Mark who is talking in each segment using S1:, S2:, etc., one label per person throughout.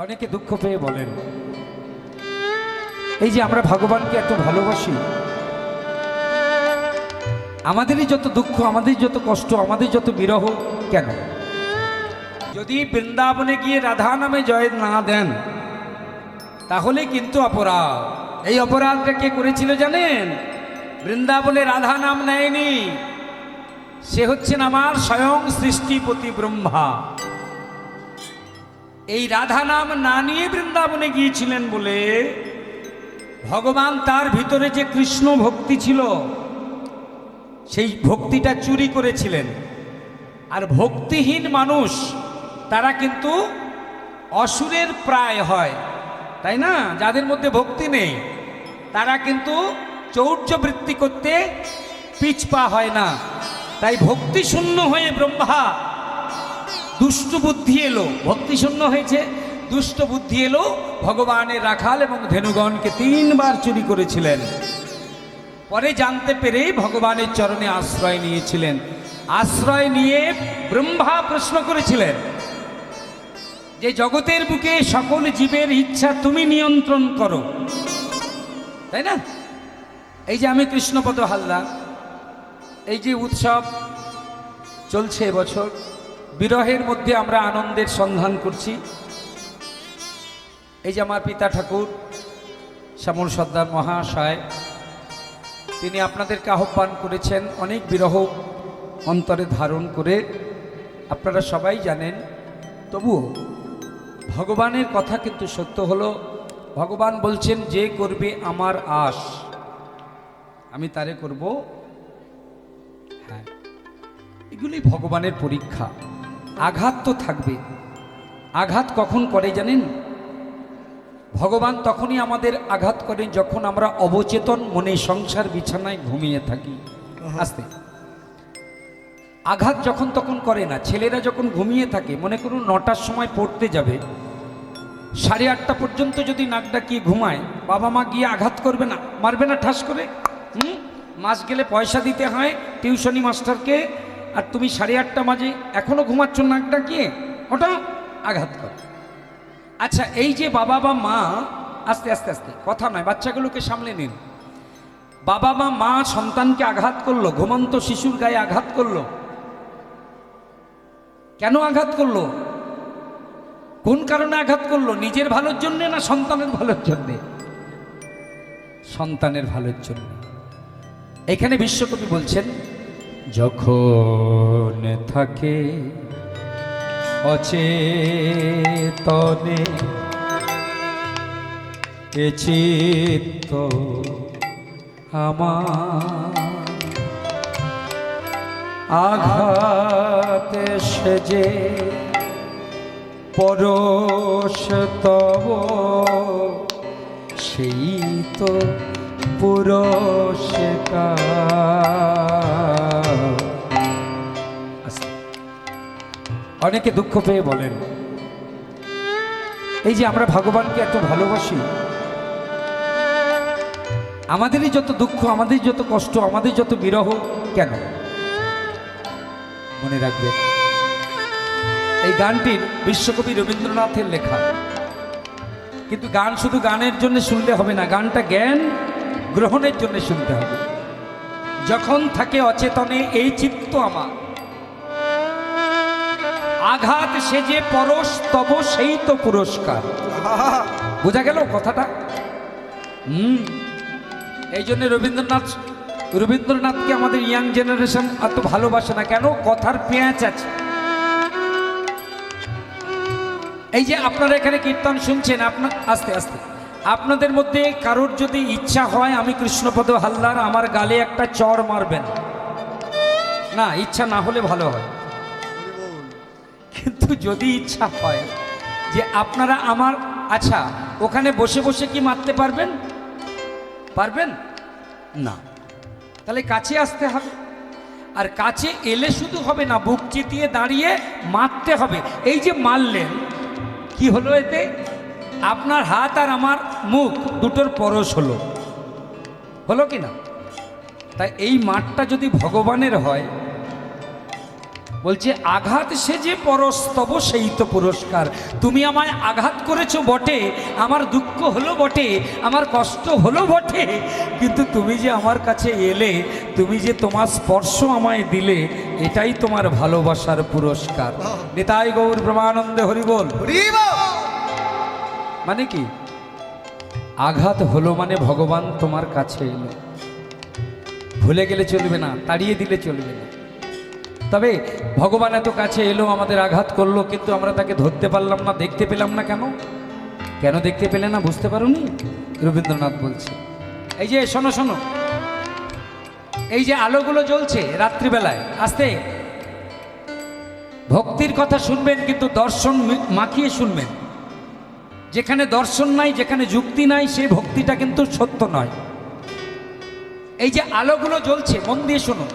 S1: অনেকে দুঃখ পেয়ে বলেন, এই যে আমরা ভগবানকে এত ভালোবাসি, আমাদেরই যত দুঃখ, আমাদের যত কষ্ট, আমাদের যত বিরহ কেন? যদি বৃন্দাবনে গিয়ে রাধা নামে জয় না দেন তাহলে কিন্তু অপরাধ। এই অপরাধটা কে করেছিল জানেন? বৃন্দাবনে রাধা নাম নেয়নি, সে হচ্ছেন আমার স্বয়ং সৃষ্টিপতি ব্রহ্মা। এই রাধা নাম না নিয়ে বৃন্দাবনে গিয়েছিলেন বলে ভগবান তার ভিতরে যে কৃষ্ণ ভক্তি ছিল সেই ভক্তিটা চুরি করেছিলেন। আর ভক্তিহীন মানুষ তারা কিন্তু অসুরের প্রায় হয়, তাই না? যাদের মধ্যে ভক্তি নেই তারা কিন্তু চৌর্যবৃত্তি করতে পিছপা হয় না। তাই ভক্তি শূন্য হয়ে ব্রহ্মা দুষ্ট বুদ্ধি এলো, ভক্তি শূন্য হয়েছে, দুষ্ট বুদ্ধি এলো, ভগবানের রাখাল এবং ধেনুগণকে 3 বার চুরি করেছিলেন। পরে জানতে পেরে ভগবানের চরণে আশ্রয় নিয়েছিলেন। আশ্রয় নিয়ে ব্রহ্মা প্রশ্ন করেছিলেন যে জগতের বুকে সকল জীবের ইচ্ছা তুমি নিয়ন্ত্রণ করো, তাই না? এই যে আমি কৃষ্ণপদ হালদার, এই যে উৎসব চলছে এবছর, বিরহের মধ্যে আমরা আনন্দের সন্ধান করছি। এই যে আমার পিতা ঠাকুর শ্যামল সর্দার মহাশয়, তিনি আপনাদেরকে আহ্বান করেছেন অনেক বিরহ অন্তরে ধারণ করে, আপনারা সবাই জানেন। তবুও ভগবানের কথা কিন্তু সত্য হলো, ভগবান বলছেন যে করবে আমার আশ আমি তারে করব। হ্যাঁ, এগুলি ভগবানের পরীক্ষা। আঘাত তো থাকবে। আঘাত কখন করে জানেন? ভগবান তখনই আমাদের আঘাত করেন যখন আমরা অবচেতন মনে সংসার বিছানায় ঘুমিয়ে থাকি। আস্তে আঘাত যখন তখন করে না। ছেলেরা যখন ঘুমিয়ে থাকে, মনে করুন 9টার সময় পড়তে যাবে, 8:30 পর্যন্ত যদি নাক ডাকিয়ে ঘুমায়, বাবা মা গিয়ে আঘাত করবে না, মারবে না ঠাস করে? মাস গেলে পয়সা দিতে হয় টিউশনি মাস্টারকে, আর তুমি 8:30 বাজে এখনো ঘুমাচ্ছ নাক ডাকিয়ে, ওটা আঘাত করে। আচ্ছা, এই যে বাবা বা মা, আস্তে আস্তে আস্তে কথা নয়, বাচ্চাগুলোকে সামলে নিন। বাবা বা মা সন্তানকে আঘাত করলো, ঘুমন্ত শিশুর গায়ে আঘাত করলো, কেন আঘাত করলো? কোন কারণে আঘাত করলো? নিজের ভালোর জন্য না সন্তানের ভালোর জন্য? সন্তানের ভালোর জন্য। এখানে বিশ্বকবি বলছেন, যখন থাকে অচেতনে এ চিত্ত আমার, আঘাত সেজে পরশ তব সেই তো পুরস্কার। অনেকে দুঃখ পেয়ে বলেন, এই যে আমরা ভগবানকে এত ভালোবাসি, আমাদেরই যত দুঃখ, আমাদের যত কষ্ট, আমাদের যত বিরহ কেন? মনে রাখবেন, এই গানটির বিশ্বকবি রবীন্দ্রনাথের লেখা। কিন্তু গান শুধু গানের জন্য শুনলে হবে না, গানটা জ্ঞান গ্রহণের জন্য শুনতে হবে। যখন থাকে অচেতনে এই চিত্ত আমার, আঘাত সেজে পরশ তব সেই তো পুরস্কার। বোঝা গেল কথাটা? এই জন্য রবীন্দ্রনাথকে আমাদের ইয়াং জেনারেশন এত ভালোবাসে না। কেন? কথার পেঁয়াজ আছে। এই যে আপনারা এখানে কীর্তন শুনছেন, আস্তে আস্তে আপনাদের মধ্যে কারোর যদি ইচ্ছা হয় আমি কৃষ্ণপদ হালদার, আমার গালে একটা চড় মারবেন না, ইচ্ছা না হলে ভালো হয়। কিন্তু যদি ইচ্ছা হয় যে আপনারা আমার, আচ্ছা ওখানে বসে বসে কি মারতে পারবেন? পারবেন না। তাহলে কাছে আসতে হবে। আর কাছে এলে শুধু হবে না, বুক চিতিয়ে দাঁড়িয়ে মারতে হবে। এই যে মারলেন, কি হলো এতে? আপনার হাত আর আমার মুখ দুটোর পরশ হলো, হলো কি না? তাই এই মাঠটা যদি ভগবানের হয় বলছে আঘাত সে যে পরস্তব সেই তো পুরস্কার। তুমি আমায় আঘাত করেছো বটে, আমার দুঃখ হলো বটে, আমার কষ্ট হলো বটে, কিন্তু তুমি যে আমার কাছে এলে, তুমি যে তোমার স্পর্শ আমায় দিলে, এটাই তোমার ভালোবাসার পুরস্কার। নিতাই গৌর ব্রহ্মানন্দে হরি বল। মানে কি? আঘাত হলো মানে ভগবান তোমার কাছে এলো। ভুলে গেলে চলবে না, তাড়িয়ে দিলে চলবে না। তবে ভগবান এত কাছে এলো, আমাদের আঘাত করলো, কিন্তু আমরা তাকে ধরতে পারলাম না, দেখতে পেলাম না। কেন? কেন দেখতে পেলে না বুঝতে পারোনি? রবীন্দ্রনাথ বলছে, এই যে শোনো শোনো, এই যে আলোগুলো জ্বলছে রাত্রিবেলায়, আস্তে ভক্তির কথা শুনবেন, কিন্তু দর্শন মাখিয়ে শুনবেন। যেখানে দর্শন নাই, যেখানে যুক্তি নাই, সেই ভক্তিটা কিন্তু সত্য নয়। এই যে আলোগুলো জ্বলছে, মন দিয়ে শুনুন,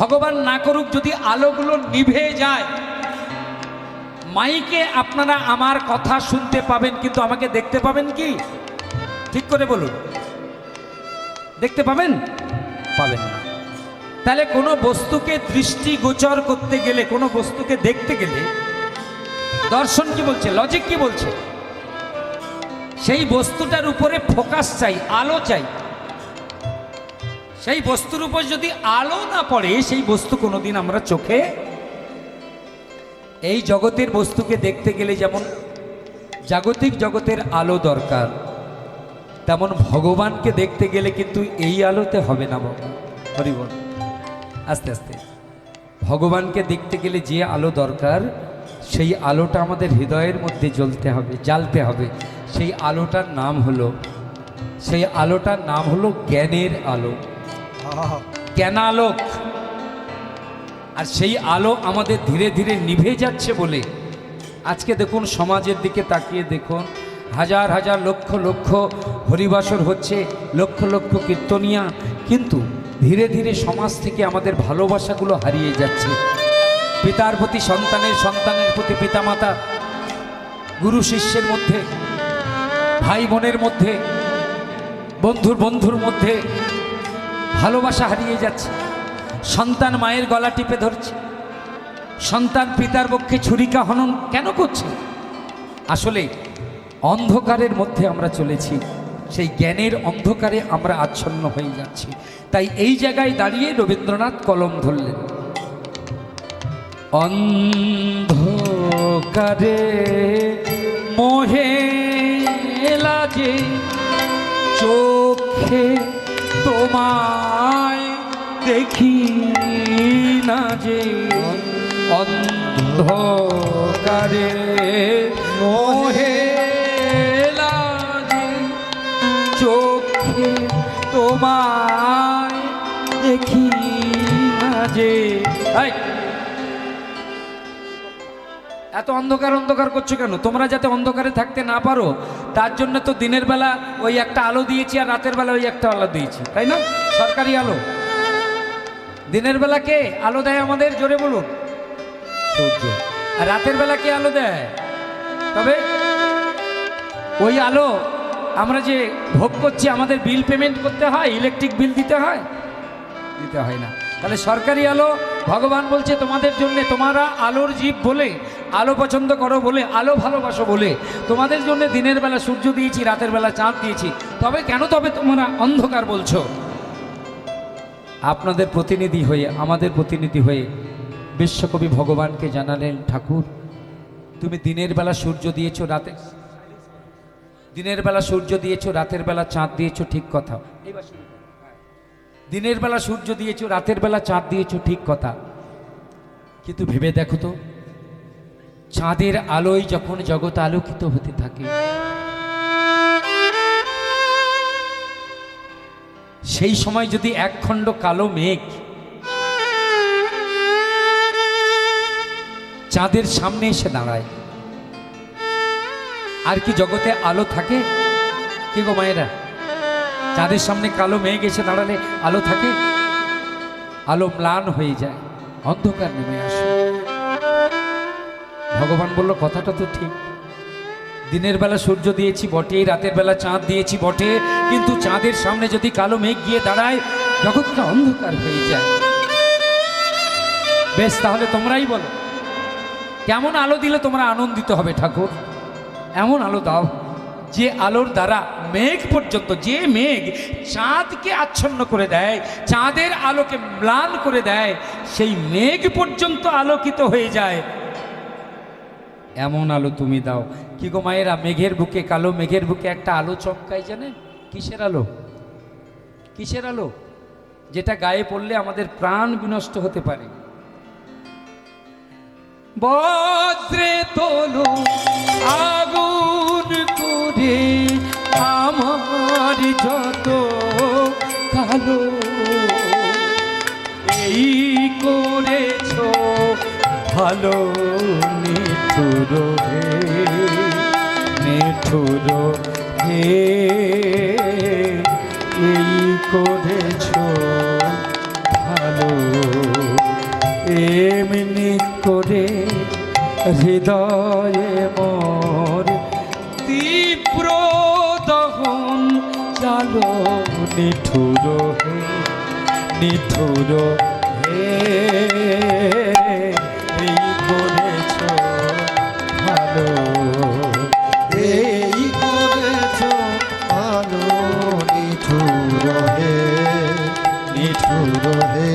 S1: ভগবান না করুক যদি আলোগুলো নিভে যায়, মাইকে আপনারা আমার কথা শুনতে পাবেন, কিন্তু আমাকে দেখতে পাবেন কি? ঠিক করে বলুন, দেখতে পাবেন? পাবেন না। তাহলে কোনো বস্তুকে দৃষ্টিগোচর করতে গেলে, কোনো বস্তুকে দেখতে গেলে দর্শন কি বলছে, লজিক কি বলছে? সেই বস্তুটার উপরে ফোকাস চাই, আলো চাই। সেই বস্তুর উপর যদি আলো না পড়ে, সেই বস্তু কোনোদিন আমরা চোখে, এই জগতের বস্তুকে দেখতে গেলে যেমন জাগতিক জগতের আলো দরকার, তেমন ভগবানকে দেখতে গেলে কিন্তু এই আলোতে হবে না বাবা। হরি বল। আস্তে আস্তে ভগবানকে দেখতে গেলে যে আলো দরকার, সেই আলোটা আমাদের হৃদয়ের মধ্যে জ্বলতে হবে, জ্বালতে হবে। সেই আলোটার নাম হলো, সেই আলোটার নাম হলো জ্ঞানের আলো, জ্ঞানালোক। আর সেই আলো আমাদের ধীরে ধীরে নিভে যাচ্ছে বলে আজকে দেখুন, সমাজের দিকে তাকিয়ে দেখুন, হাজার হাজার লক্ষ লক্ষ হরিবাসর হচ্ছে, লক্ষ লক্ষ কীর্তনিয়া, কিন্তু ধীরে ধীরে সমাজ থেকে আমাদের ভালোবাসাগুলো হারিয়ে যাচ্ছে। পিতার প্রতি সন্তানের, সন্তানের প্রতি পিতামাতা, গুরু শিষ্যের মধ্যে, ভাই বোনের মধ্যে, বন্ধুর বন্ধুর মধ্যে ভালোবাসা হারিয়ে যাচ্ছে। সন্তান মায়ের গলা টিপে ধরছে, সন্তান পিতার পক্ষে ছুরিকা হনন কেন করছে? আসলে অন্ধকারের মধ্যে আমরা চলেছি, সেই জ্ঞানের অন্ধকারে আমরা আচ্ছন্ন হয়ে যাচ্ছি। তাই এই জায়গায় দাঁড়িয়ে রবীন্দ্রনাথ কলম ধরলেন, অন্ধকারে মোহে লাজে চোখে তোমায় দেখি না যে, অন্ধকারে মোহে লাজে চোখে তোমায় দেখি না যে। এত অন্ধকার অন্ধকার করছো কেন? তোমরা যাতে অন্ধকারে থাকতে না পারো, তার জন্য তো দিনের বেলা ওই একটা আলো দিয়েছি, আর রাতের বেলা ওই একটা আলো দিয়েছি, তাই না? সরকারি আলো। দিনের বেলা কে আলো দেয় আমাদের? জোরে বলুন। সূর্য। আর রাতের বেলা কে আলো দেয়? তবে ওই আলো আমরা যে ভোগ করছি, আমাদের বিল পেমেন্ট করতে হয়, ইলেকট্রিক বিল দিতে হয়? দিতে হয় না। তাহলে সরকারি আলো ভগবান বলছে তোমাদের জন্য, তোমরা আলোর জীব বলে, আলো পছন্দ করো বলে, আলো ভালোবাসো বলে তোমাদের জন্য দিনের বেলা সূর্য দিয়েছি, রাতের বেলা চাঁদ দিয়েছি। তবে কেন তবে তোমরা অন্ধকার বলছো? আপনাদের প্রতিনিধি হয়ে, আমাদের প্রতিনিধি হয়ে বিশ্বকবি ভগবানকে জানালেন, ঠাকুর তুমি দিনের বেলা সূর্য দিয়েছো, রাতে দিনের বেলা সূর্য দিয়েছো, রাতের বেলা চাঁদ দিয়েছো, ঠিক কথা। দিনের বেলা সূর্য দিয়েছো, রাতের বেলা চাঁদ দিয়েছো, ঠিক কথা, কিন্তু ভেবে দেখো তো, চাঁদের আলোয় যখন জগৎ আলোকিত হতে থাকে, সেই সময় যদি একখণ্ড কালো মেঘ চাঁদের সামনে এসে দাঁড়ায়, আর কি জগতে আলো থাকে? কি গো মায়েরা, চাঁদের সামনে কালো মেঘ এসে দাঁড়ালে আলো থাকে? আলো ম্লান হয়ে যায়, অন্ধকার নেমে আসে। ভগবান বলল, কথাটা তো ঠিক, দিনের বেলা সূর্য দিয়েছি বটে, রাতের বেলা চাঁদ দিয়েছি বটে, কিন্তু চাঁদের সামনে যদি কালো মেঘ গিয়ে দাঁড়ায়, জগৎটা অন্ধকার হয়ে যায়। বেশ, তাহলে তোমরাই বলো কেমন আলো দিলে তোমরা আনন্দিত হবে ঠাকুর? এমন আলো দাও যে আলোর দ্বারা মেঘ পর্যন্ত, যে মেঘ চাঁদকে আচ্ছন্ন করে দেয়, চাঁদের আলোকে ম্লান করে দেয়, সেই মেঘ পর্যন্ত আলোকিত হয়ে যায়, এমন আলো তুমি দাও। কি গো মায়েরা, মেঘের বুকে, কালো মেঘের বুকে একটা আলো চমকায়, জানেন কিসের আলো? কিসের আলো? যেটা গায়ে পড়লে আমাদের প্রাণ বিনষ্ট হতে পারে। বজ্রে তোলো আগুন করে আমার যত কালো, এই করেছ ভালো নিঠুর হে, নিঠুর হে, এই করেছ ভালো। এমনি করে হৃদয়ে মোর তীব্র দহন চালো, নিঠুর হে, নিঠুর হে, এই করেছ ভালো,
S2: এই করেছ ভালো, নিঠুর হে, নিঠুর হে,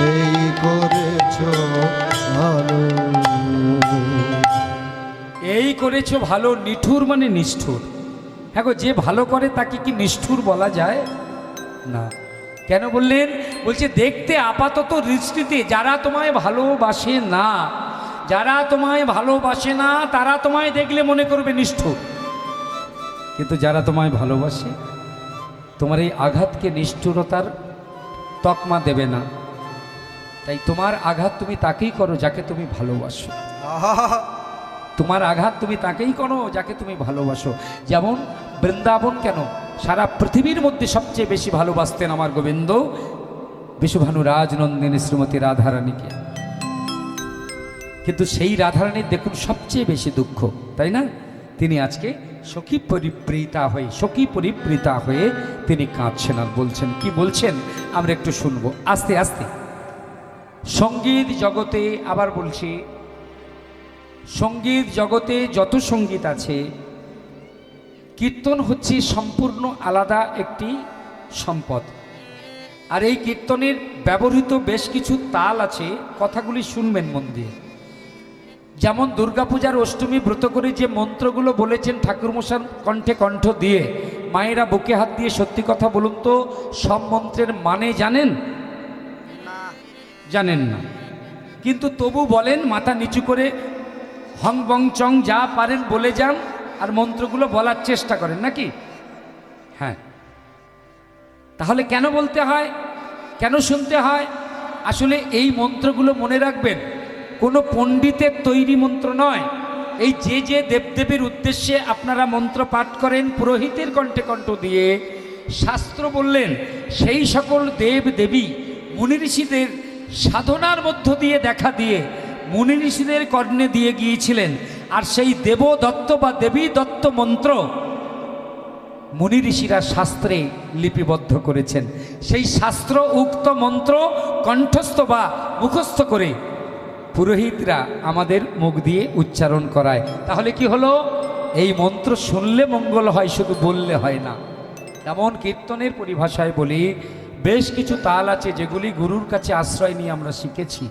S2: এই করেছ ভালো।
S1: এই করেছ ভালো, নিঠুর মানে নিষ্ঠুর। হ্যাঁ গো, যে ভালো করে তাকে কি নিষ্ঠুর বলা যায়? না। কেন বললেন? বলছে দেখতে আপাতত দৃষ্টিতে যারা তোমায় ভালোবাসে না, যারা তোমায় ভালোবাসে না তারা তোমায় দেখলে মনে করবে নিষ্ঠুর, কিন্তু যারা তোমায় ভালোবাসে তোমার এই আঘাতকে নিষ্ঠুরতার তকমা দেবে না। তাই তোমার আঘাত তুমি তাকেই করো যাকে তুমি ভালোবাসো, তোমার আঘাত তুমি তাকেই করো যাকে তুমি ভালোবাসো। যেমন বৃন্দাবন কেন সারা পৃথিবীর মধ্যে সবচেয়ে বেশি ভালোবাসতেন আমার গোবিন্দ বিশ্বভানু রাজনন্দিনী শ্রীমতী রাধারানীকে, কিন্তু সেই রাধারানীর দেখুন সবচেয়ে বেশি দুঃখ, তাই না? তিনি আজকে সখী পরিপ্রীতা হয়ে তিনি কাঁদছেন আর বলছেন, কি বলছেন আমরা একটু শুনবো আস্তে আস্তে। সঙ্গীত জগতে, আবার বলছি, সঙ্গীত জগতে যত সঙ্গীত আছে, কীর্তন হচ্ছে সম্পূর্ণ আলাদা একটি সম্পদ। আর এই কীর্তনের ব্যবহৃত বেশ কিছু তাল আছে, কথাগুলি শুনবেন মন দিয়ে। যেমন দুর্গাপূজার অষ্টমী ব্রত করে যে মন্ত্রগুলো বলেছেন ঠাকুরমশার কণ্ঠে কণ্ঠ দিয়ে, মায়েরা বুকে হাত দিয়ে সত্যি কথা বলুন তো, সব মন্ত্রের মানে জানেন? জানেন না, কিন্তু তবু বলেন, মাথা নিচু করে হং বং চং যা পারেন বলে যান, আর মন্ত্রগুলো বলার চেষ্টা করেন নাকি? হ্যাঁ, তাহলে কেন বলতে হয়, কেন শুনতে হয়? আসলে এই মন্ত্রগুলো মনে রাখবেন, কোনো পণ্ডিতের তৈরি মন্ত্র নয়। এই যে যে দেবদেবীর উদ্দেশ্যে আপনারা মন্ত্র পাঠ করেন পুরোহিতের কণ্ঠে কণ্ঠ দিয়ে, শাস্ত্র বললেন সেই সকল দেব দেবী মুনি ঋষিদের সাধনার মধ্য দিয়ে দেখা দিয়ে মুনি ঋষিদের কর্ণে দিয়ে গিয়েছিলেন। আর সেই দেবদত্ত বা দেবী দত্ত মন্ত্র মুনি ঋষিরা শাস্ত্রে লিপিবদ্ধ করেছেন। সেই শাস্ত্র উক্ত মন্ত্র কণ্ঠস্থ বা মুখস্থ করে পুরোহিতরা আমাদের মুখ দিয়ে উচ্চারণ করায়। তাহলে কি হলো? এই মন্ত্র শুনলে মঙ্গল হয়, শুধু বললে হয় না। যেমন কীর্তনের পরিভাষায় বলি, বেশ কিছু তাল আছে যেগুলি গুরুর কাছে আশ্রয় নিয়ে আমরা শিখেছি।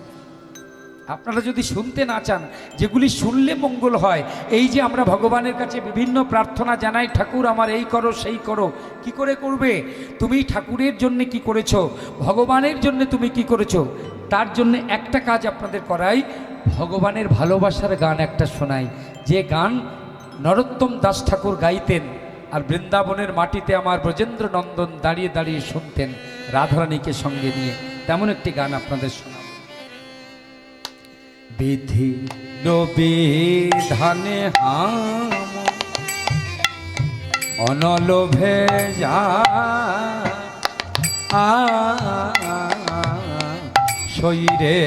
S1: আপনারা যদি শুনতে না চান, যেগুলি শুনলে মঙ্গল হয়, এই যে আমরা ভগবানের কাছে বিভিন্ন প্রার্থনা জানাই, ঠাকুর আমার এই করো সেই করো, কি করে করবে? তুমি ঠাকুরের জন্য কি করেছো, ভগবানের জন্য তুমি কি করেছো? তার জন্য একটা কাজ আপনাদের করাই, ভগবানের ভালোবাসার গান একটা শোনাই, যে গান নরোত্তম দাস ঠাকুর গাইতেন, আর বৃন্দাবনের মাটিতে আমার ব্রজেন্দ্র নন্দন দাঁড়িয়ে দাঁড়িয়ে শুনতেন রাধারানীকে সঙ্গে নিয়ে। তেমন একটি গান আপনাদের শোনাব। বিধি বিধানে হাম অনলোভে যা শরীরে,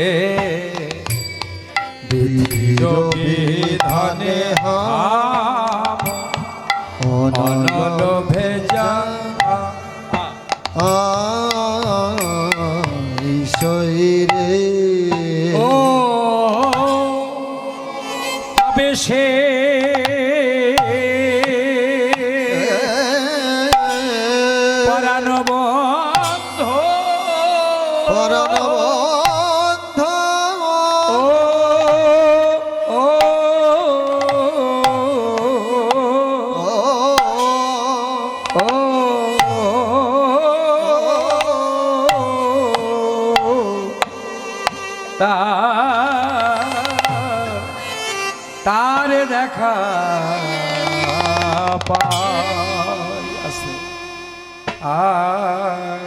S2: বিধি বিধানে হাম
S1: অনলোভে যা
S2: শরীরে,
S1: পরাণবন্ধ
S2: পরাণবন্ধ
S1: ও ও ও তার দেখা পাই আছে আর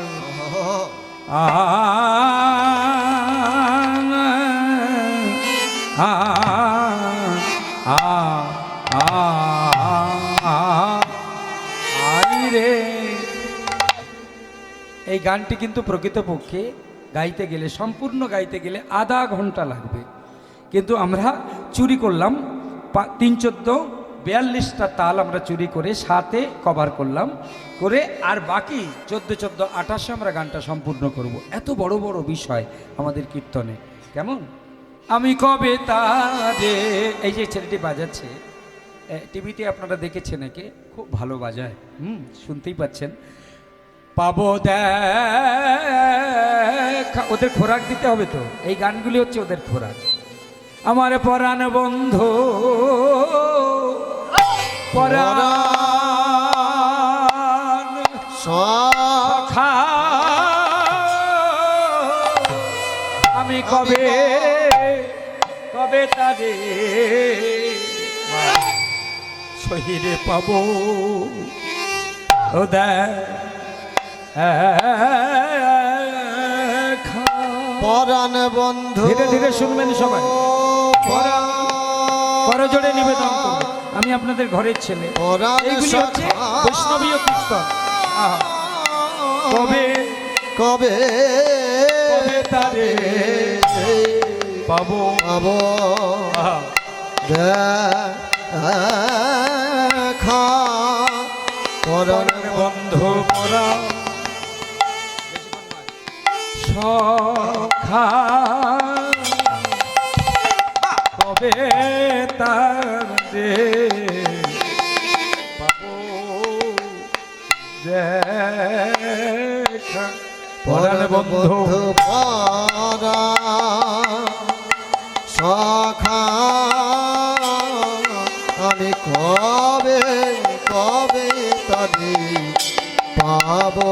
S1: রে এই গানটি কিন্তু প্রকৃতপক্ষে গাইতে গেলে সম্পূর্ণ গাইতে গেলে আধা ঘন্টা লাগবে, কিন্তু আমরা চুরি করলাম 3-14-42টা তাল আমরা চুরি করে সাথে কভার করলাম করে, আর বাকি 14-14-28 আমরা গানটা সম্পূর্ণ করব। এত বড় বড় বিষয় আমাদের কীর্তনে। কেমন আমি কবে তারে, এই যে ছেলেটি বাজাচ্ছে টিভিতে আপনারা দেখেছেন, একে খুব ভালো বাজায়, শুনতেই পাচ্ছেন। পাবো দেখা, ওদের খোরাক দিতে হবে তো, এই গানগুলি হচ্ছে ওদের খোরাক। আমার পরাণ বন্ধু পরাণ সখা, আমি কবে কবে তারে শহীদে পাবো ও দেখা।
S2: পরাণ বন্ধু
S1: ধীরে ধীরে শুনবেন সবাই, করজোড়ে নিবেদন করবেন। আমি আপনাদের ঘরের ছেলে, এইগুলি হচ্ছে বৈষ্ণবীয় কীর্তন। কবে
S2: কবে
S1: কবে তারে পাবো
S2: পাবো দেখা। পরাণ
S1: বন্ধু পরা সখা, কবে তার যে পাবো দেখা। পরাণ বন্ধু
S2: পরা সখা, আমি কবে কবে তারে পাবো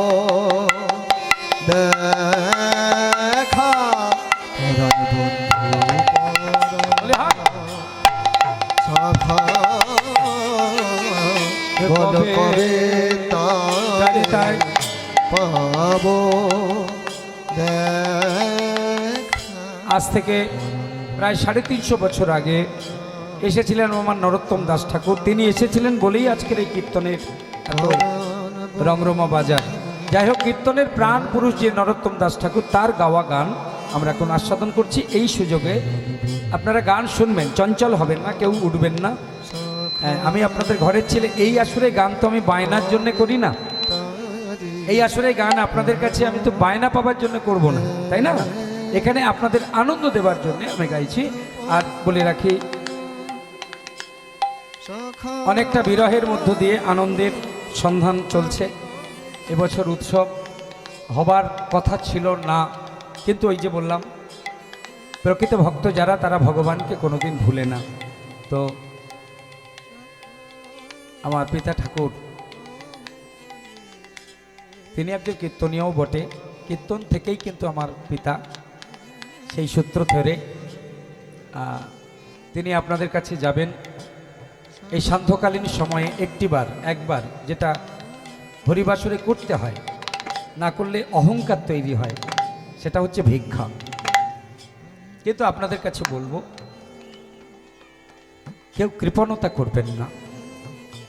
S2: দেখা। পরাণ বন্ধু সখা, বল কবে তারে পাবো দেখা।
S1: আজ থেকে প্রায় 350 বছর আগে এসেছিলেন আমার নরোত্তম দাস ঠাকুর। তিনি এসেছিলেন বলেই আজকের এই কীর্তনের এত রমরমা বাজার। যাই হোক, কীর্তনের প্রাণ পুরুষ যে নরোত্তম দাস ঠাকুর, তার গাওয়া গান আমরা এখন আস্বাদন করছি। এই সুযোগে আপনারা গান শুনবেন, চঞ্চল হবেন না, কেউ উঠবেন না। হ্যাঁ, আমি আপনাদের ঘরের ছেলে। এই আসরে গান তো আমি বায়নার জন্য করি না, এই আসরে গান আপনাদের কাছে আমি তো বায়না পাবার জন্য করব না, তাই না? এখানে আপনাদের আনন্দ দেওয়ার জন্য আমি গাইছি। আর বলে রাখি, অনেকটা বিরহের মধ্য দিয়ে আনন্দের সন্ধান চলছে। এবছর উৎসব হবার কথা ছিল না, কিন্তু ওই যে বললাম, প্রকৃত ভক্ত যারা, তারা ভগবানকে কোনোদিন ভুলে না। তো আমার পিতা ঠাকুর, তিনি একজন কীর্তনীয়ও বটে। কীর্তন থেকেই কিন্তু আমার পিতা, সেই সূত্র ধরে তিনি আপনাদের কাছে যাবেন। এই সান্ধ্যকালীন সময়ে একবার যেটা হরিবাসরে করতে হয়, না করলে অহংকার তৈরি হয়, সেটা হচ্ছে ভিক্ষা। কিন্তু আপনাদের কাছে বলবো, কেউ কৃপণতা করবেন না,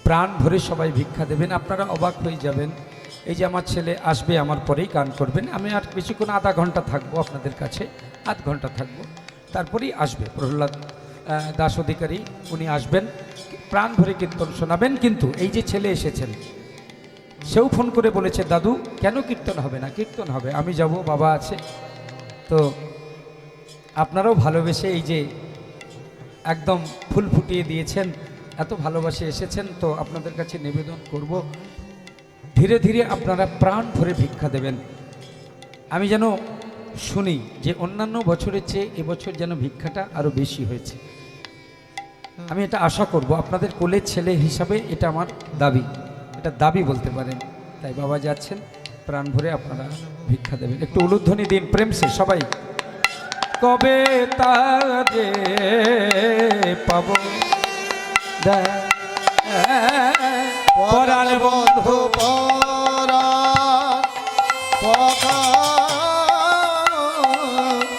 S1: প্রাণ ভরে সবাই ভিক্ষা দেবেন। আপনারা অবাক হয়ে যাবেন। এই যে আমার ছেলে আসবে, আমার পরেই গান করবেন। আমি আর বেশিক্ষণ আধা ঘন্টা থাকবো আপনাদের কাছে, আধ ঘন্টা থাকবো, তারপরেই আসবে প্রহ্লাদ দাস অধিকারী, উনি আসবেন, প্রাণ ভরে কীর্তন শোনাবেন। কিন্তু এই যে ছেলে এসেছেন, সেও ফোন করে বলেছে, দাদু কেন কীর্তন হবে না? কীর্তন হবে, আমি যাব, বাবা আছে। তো আপনারাও ভালোবেসে এই যে একদম ফুল ফুটিয়ে দিয়েছেন, এত ভালোবাসে এসেছেন। তো আপনাদের কাছে নিবেদন করব, ধীরে ধীরে আপনারা প্রাণ ভরে ভিক্ষা দেবেন। আমি যেন শুনি যে অন্যান্য বছরের চেয়ে এবছর যেন ভিক্ষাটা আরও বেশি হয়েছে। আমি এটা আশা করব, আপনাদের কোলের ছেলে হিসাবে এটা আমার দাবি, এটা দাবি বলতে পারেন। তাই বাবা যাচ্ছেন, প্রাণ ভরে আপনারা ভিক্ষা দেবেন। একটু উলুধ্বনি দিন প্রেম সে সবাই। কবে তারে পাব
S2: পরাণ বন্ধু পরা পকা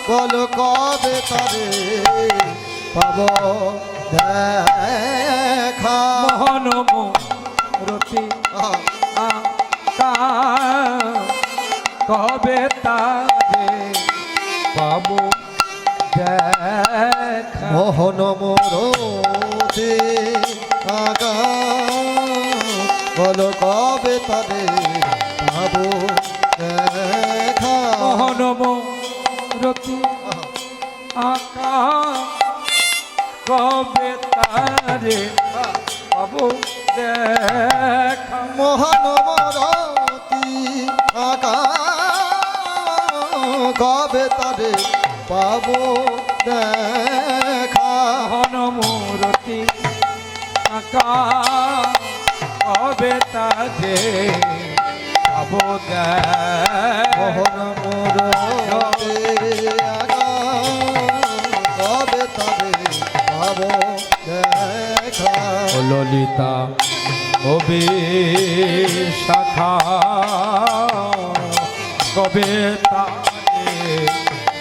S2: বল কবে তারে পাব দেখা।
S1: মোহন রতি কবে তারে পাবো দেখা।
S2: মোহন মোরতে আগা বল কবে তারে পাব দেখা।
S1: মোহন রতি আকা কবে তারে পাবো দেখা।
S2: মোহন মোরতি আগা কবে তারে পাব দেখা।
S1: মোহন মূরতি আকা কবে তারে পাবো দেখা।
S2: মোহন মোরতি আগা কবে তারে পাব দেখা।
S1: ও ললিতা ও শাখা কবে তারে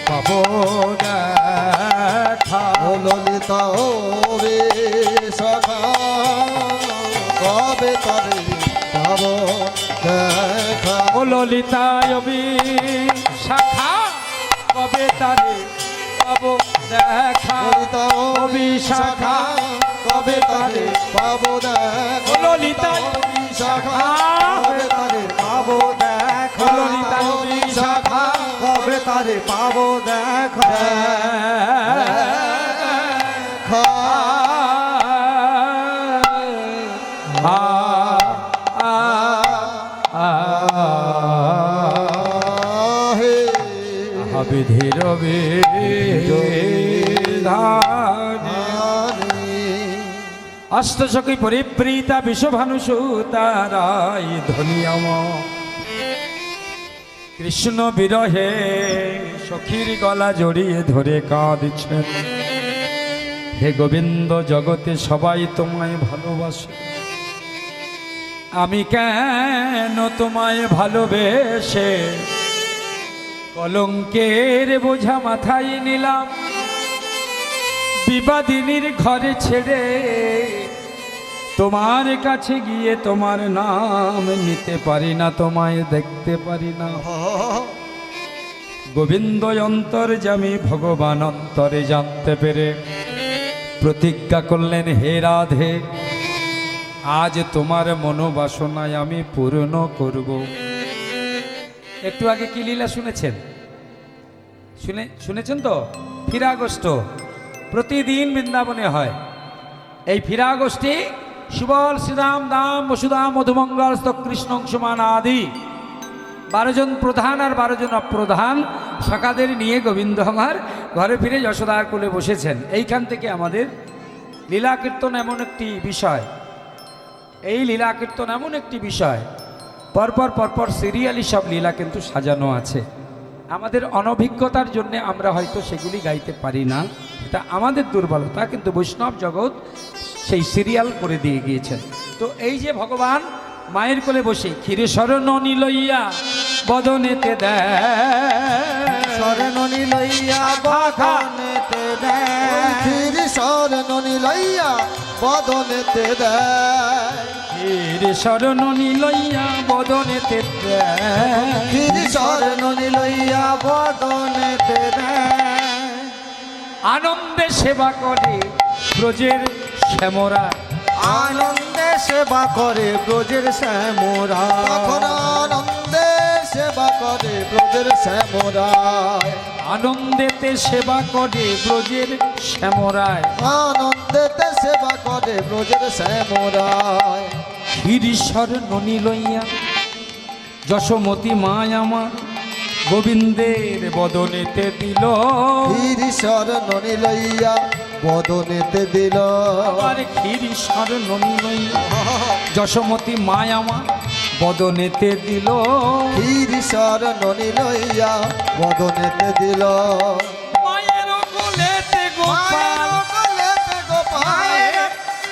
S1: পাবো দেখা।
S2: ও ললিতা ও রে সখা কবে তারে পাব দেখা।
S1: ও ললিতা শাখা কবে তারে পাবো দেখা।
S2: ললিতা ও
S1: শাখা
S2: কবে তারে পাব দেখা।
S1: ও ললিতা
S2: শাখা কবে তারে পাব দেখা।
S1: ললিতা
S2: শাখা কবে তারে পাব দেখা।
S1: বিধির অষ্টশকী পরিপ্রীতা বিশ্বভানুসুতারাই ধনিয়ম কৃষ্ণ বিরহে সখীর গলা জড়িয়ে ধরে কাঁদছেন। হে গোবিন্দ, জগতে সবাই তোমায় ভালোবাসে, আমি কেন তোমায় ভালোবেসে কলঙ্কের বোঝা মাথায় নিলাম। বিবাদিনীর ঘরে ছেড়ে তোমার কাছে গিয়ে তোমার নাম নিতে পারি না, তোমায় দেখতে পারি না। গোবিন্দ অন্তর্যামী ভগবান অন্তরে জানতে পেরে প্রতিজ্ঞা করলেন, হে রাধে, আজ তোমার মনোবাসনায় আমি পূর্ণ করব। একটু আগে কি লীলা শুনেছেন? শুনেছেন তো? ফিরাগোষ্ঠ প্রতিদিন বৃন্দাবনে হয়। এই ফিরাগোষ্ঠী সুবল, শ্রীরাম, দাম, বসুদাম, মধুমঙ্গল, কৃষ্ণ অংশমান আদি 12 জন প্রধান আর 12 জন অপ্রধান সখাদের নিয়ে গোবিন্দ আমার ঘরে ফিরে যশোদার কোলে বসেছেন। এইখান থেকে আমাদের লীলা কীর্তন এমন একটি বিষয়, এই লীলা কীর্তন এমন একটি বিষয়, পরপর পরপর সিরিয়ালি সব লীলা কিন্তু সাজানো আছে। আমাদের অনভিজ্ঞতার জন্য আমরা হয়তো সেগুলি গাইতে পারি না, এটা আমাদের দুর্বলতা, কিন্তু বৈষ্ণব জগৎ সেই সিরিয়াল করে দিয়ে গিয়েছেন। তো এই যে ভগবান মায়ের কোলে বসে ক্ষীরে শরণ নিলইয়া বদনেতে দেয়,
S2: শরণ নিলইয়া বদনেতে দেয়। ক্ষীর শরণ নিলইয়া বদনেতে দেয়।
S1: ক্ষীরে শরণ নিলইয়া বদনেতে দেয়।
S2: ক্ষীর শরণ নিলইয়া বদনেতে দেয়।
S1: আনন্দে সেবা করে ব্রজের শ্যামরা,
S2: আনন্দে সেবা করে ব্রজের শ্যামরা। তখন আনন্দে সেবা করে ব্রজের শ্যামরা।
S1: আনন্দেতে সেবা করে ব্রজের শ্যামরায়,
S2: আনন্দেতে সেবা করে ব্রজের শ্যামরায়।
S1: ক্ষীরীশ্বর ননি লইয়া যশোমতী মা আমার গোবিন্দের বদনেতে দিল।
S2: ক্ষীরীশ্বর ননি লইয়া বদনেতে দিল।
S1: আবার ক্ষীরীশ্বর ননি লইয়া যশোমতী মা আমার বদনেতে দিল।
S2: ক্ষীরীশ্বর ননি লইয়া বদনেতে দিল।
S1: মায়ের কোলেতে গোপাল,
S2: কোলেতে গোপাল,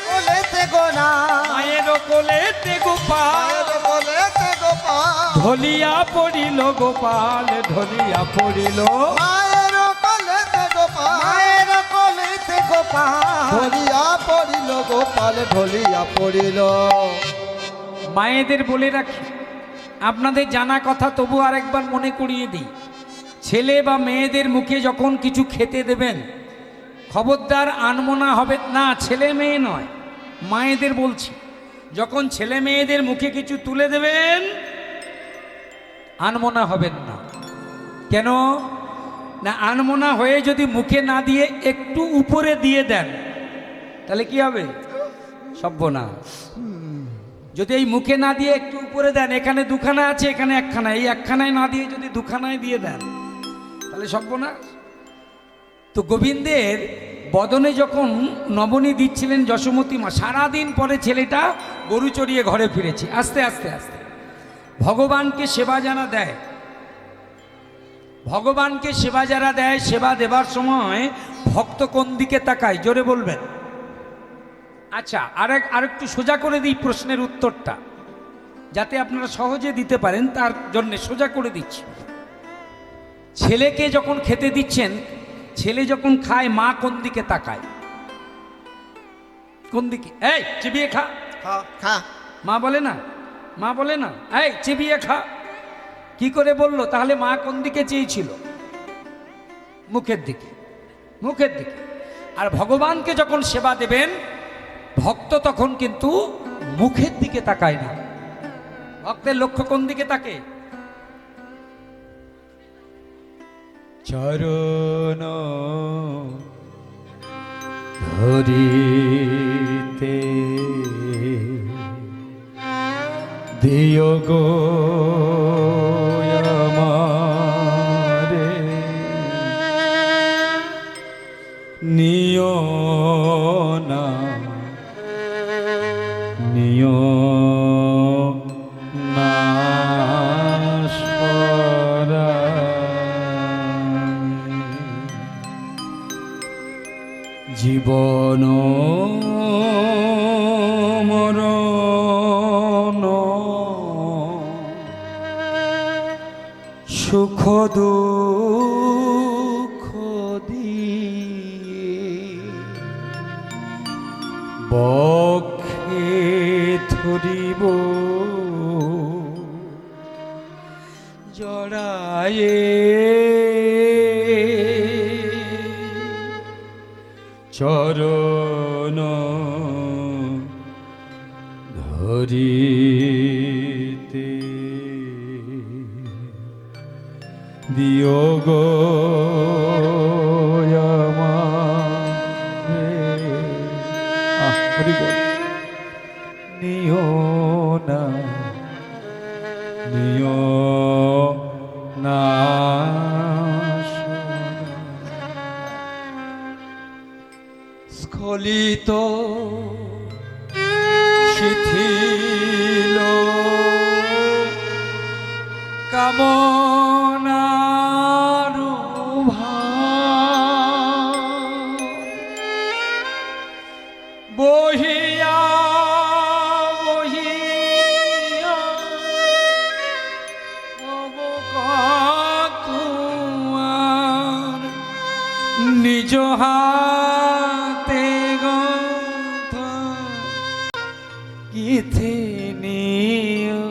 S2: কোলেতে গোনা,
S1: মায়ের কোলেতে গোপাল,
S2: কোলেতে গোপাল,
S1: ঢলিয়া পড়িল গোপাল, ঢলিয়া পড়িল।
S2: মায়ের কোলেতে গোপাল, মায়ের কোলেতে গোপাল, ঢলিয়া পড়িল গোপাল, ঢলিয়া পড়িল।
S1: মায়েদের বলে রাখি, আপনাদের জানা কথা তবু আরেকবার মনে করিয়ে দিই, ছেলে বা মেয়েদের মুখে যখন কিছু খেতে দেবেন খবরদার আনমনা হবে না। ছেলে মেয়ে নয়, মায়েদের বলছি, যখন ছেলে মেয়েদের মুখে কিছু তুলে দেবেন আনমনা হবেন না। কেন না? আনমনা হয়ে যদি মুখে না দিয়ে একটু উপরে দিয়ে দেন তাহলে কি হবে? সর্বনাশ। যদি এই মুখে না দিয়ে একটু উপরে দেন, এখানে দুখানা আছে এখানে একখানা, এই একখানায় না দিয়ে যদি দুখানায় দিয়ে দেন তাহলে সর্বনাশ। তো গোবিন্দের বদনে যখন নবনী দিচ্ছিলেন যশোমতী মা, সারাদিন পরে ছেলেটা গরু চড়িয়ে ঘরে ফিরেছে। আস্তে আস্তে আস্তে ভগবানকে সেবা যারা দেয়, ভগবানকে সেবা যারা দেয়, সেবা দেবার সময় ভক্ত কোন দিকে তাকায় জোরে বলবেন? আচ্ছা, আরেকটু সোজা করে দিই প্রশ্নের উত্তরটা, যাতে আপনারা সহজে দিতে পারেন, তার জন্য সোজা করে দিচ্ছি। ছেলেকে যখন খেতে দিচ্ছেন, ছেলে যখন খায় মা কোন দিকে তাকায়? কোন দিকে? এই চিবিয়ে খা,
S2: খা,
S1: মা বলে না? মা বলে না এই চিবিয়ে খা? কি করে বললো? তাহলে মা কোন দিকে চেয়েছিল? মুখের দিকে, মুখের দিকে। আর ভগবানকে যখন সেবা দেবেন ভক্ত তখন কিন্তু মুখের দিকে তাকায় না, ভক্তের লক্ষ্য কোন দিকে তাকে? চরণ ধরিতে দিও গো আমারে, নিও না, নিও না জীবন মরণ সুখ দুঃখ দিয়ে বক্ষে ধরিব জড়ায়ে, চরণ ধরিতে দিও গো আমারে, হরি বল, নিও না, নিও না স্খলিত শিথিল কামনার ভার বহিয়া বহিয়া অবকাতুয়ার নিজ হাতে গথা গীথে নিও,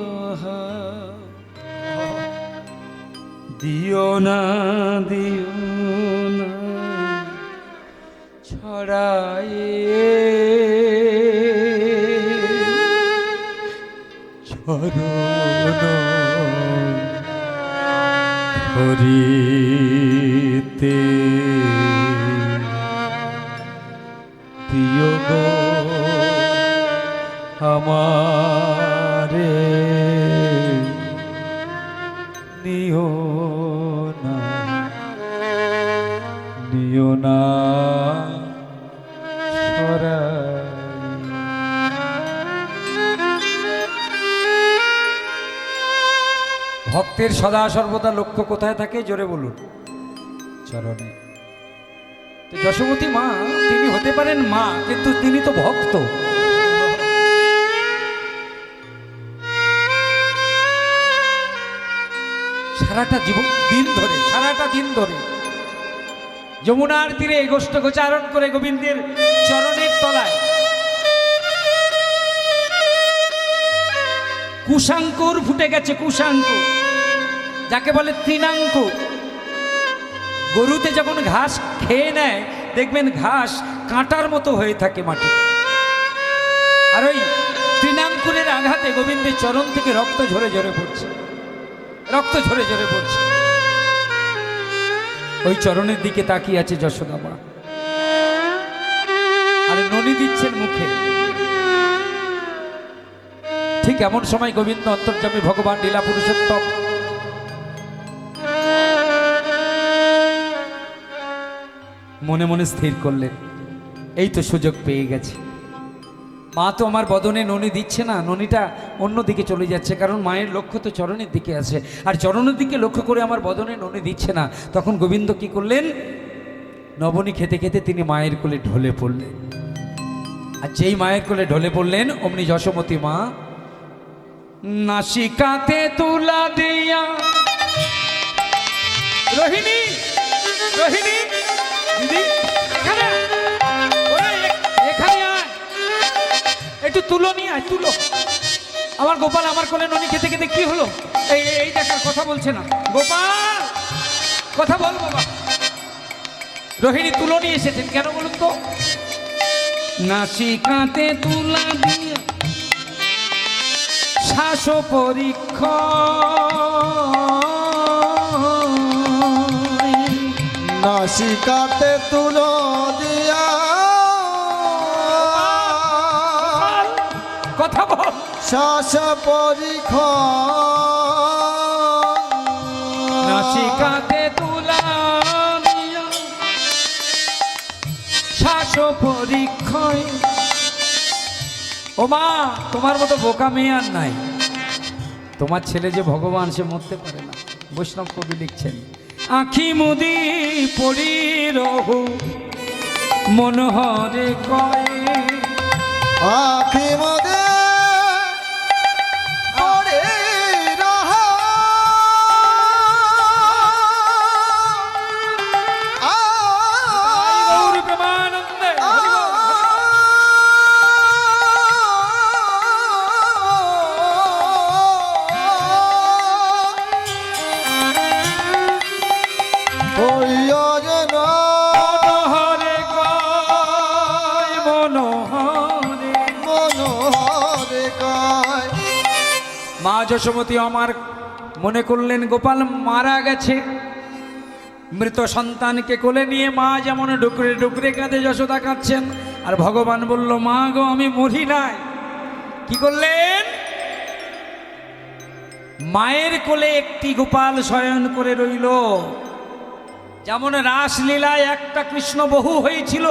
S1: দিও না, দিও না ছড়ায়ে, চরণ হরিতে প্রিয় গো আমারে নিও না সরাই। ভক্তের সদা সর্বদা লক্ষ্য কোথায় থাকে জোরে বলুন, চরণে। তো যশোমতী মা তিনি হতে পারেন মা, কিন্তু তিনি তো ভক্ত। সারাটা দিন ধরে যমুনার তীরে গোষ্ঠগোচারণ করে গোবিন্দের চরণের তলায় কুশাঙ্কুর ফুটে গেছে। কুশাঙ্কুর যাকে বলে তৃণাঙ্কুর। গরুতে যখন ঘাস খেয়ে নেয় দেখবেন ঘাস কাঁটার মতো হয়ে থাকে মাটি, আর ওই তৃণাঙ্কুরের আঘাতে গোবিন্দের চরণ থেকে রক্ত ঝরে ঝরে পড়ছে। ওই চরণের দিকে তাকিয়ে আছে যশোদা মা, আর ননি দিচ্ছেন মুখে। ঠিক এমন সময় গোবিন্দ অন্তর্যামী ভগবান লীলা পুরুষোত্তম মনে মনে স্থির করলেন, এই তো সুযোগ পেয়ে গেছে। মা তো আমার বদনে ননি দিচ্ছে না, ননিটা অন্যদিকে চলে যাচ্ছে, কারণ মায়ের লক্ষ্য তো চরণের দিকে আছে, আর চরণের দিকে লক্ষ্য করে আমার বদনে ননি দিচ্ছে না। তখন গোবিন্দ কি করলেন, নবনী খেতে খেতে তিনি মায়ের কোলে ঢলে পড়লেন। আর যেই মায়ের কোলে ঢলে পড়লেন অমনি যশোমতী মা নাসিকাতে তুলা দিয়া, রোহিণী রোহিণী দিদি এখানে এখানে আয়, একটু তুলো নিয়ে আয়, তুলো। আমার গোপাল আমার কোলে ননি খেতে খেতে কি হলো, এই দেখার কথা বলছে না। গোপাল কথা বল বাবা। রোহিণী তুলো নিয়ে এসেছেন কেন বলুন তো? নাসিকাতে তুলা দিয়ে শ্বাস পরীক্ষা,
S2: নাসিকাতে তুলো দিয়া,
S1: কথা বল।
S2: শ্বাস পরীক্ষা,
S1: নাসিকাতে তুলা দিয়া শ্বাস পরীক্ষায়। ও মা, তোমার মতো বোকা মেয়ে আর নাই। তোমার ছেলে যে ভগবান, সে মরতে পারে না। বৈষ্ণব কবি লিখছেন, আখি মুদি পড়ি রহু মনোহরে কয়,
S2: আখি মদে পড়ে রহ,
S1: গৌর প্রেমানন্দে। মা যশোমতী আমার মনে করলেন গোপাল মারা গেছে। মৃত সন্তানকে কোলে নিয়ে মা যেমন ডুকরে ডুকরে কাঁদে, যশোদা কাঁদছেন। আর ভগবান বলল, মা গো আমি মরি নাই। কি করলেন, মায়ের কোলে একটি গোপাল শয়ন করে রইল। যেমন রাসলীলায় একটা কৃষ্ণ বহু হয়েছিল,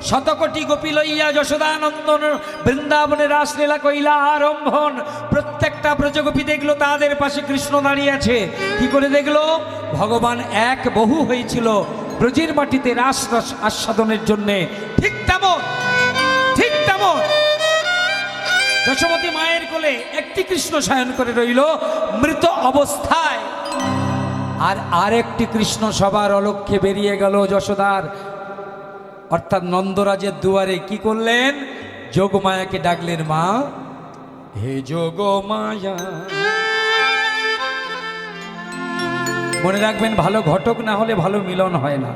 S1: শতকোটি গোপী লইয়া যশোদানন্দন বৃন্দাবনে রাসলীলা কইলা আরম্ভন। প্রত্যেকটা ব্রজগোপী দেখলো তাদের পাশে কৃষ্ণ দাঁড়িয়ে আছে। কি করে দেখলো, ভগবান এক বহু হয়েছিল ব্রজের মাটিতে রাস আস্বাদনের জন্যে। ঠিক তেমন যশোমতী মায়ের কোলে একটি কৃষ্ণ শয়ন করে রইল মৃত অবস্থায়, আর আরেকটি কৃষ্ণ সবার অলক্ষ্যে বেরিয়ে গেল যশোদার অর্থাৎ নন্দরাজের দুয়ারে। কি করলেন, যোগমায়াকে ডাকলেন, মা হে যোগমায়া। মনে রাখবেন, ভালো ঘটক না হলে ভালো মিলন হয় না।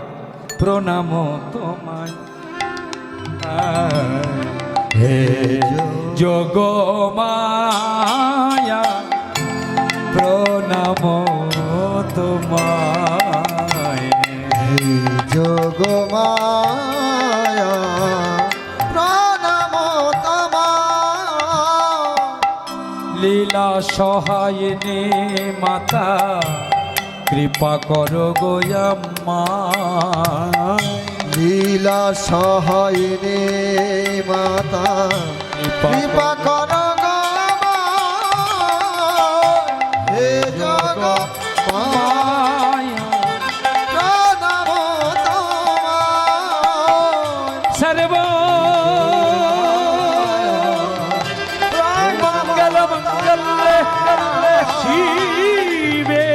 S1: প্রণাম তোমায় হে যোগমায়া, প্রণাম তোমায়।
S2: যোগমায়া প্রণাম তোমায়।
S1: লীলা সহায়নে মাতা কৃপা করো গোয়াম্মা।
S2: লীলা সহায়িনী মাতা কৃপা কর গো মা। হে জগ
S1: মায়া
S2: প্রণাম তোমায়।
S1: সর্ব মঙ্গল মঙ্গল শিবে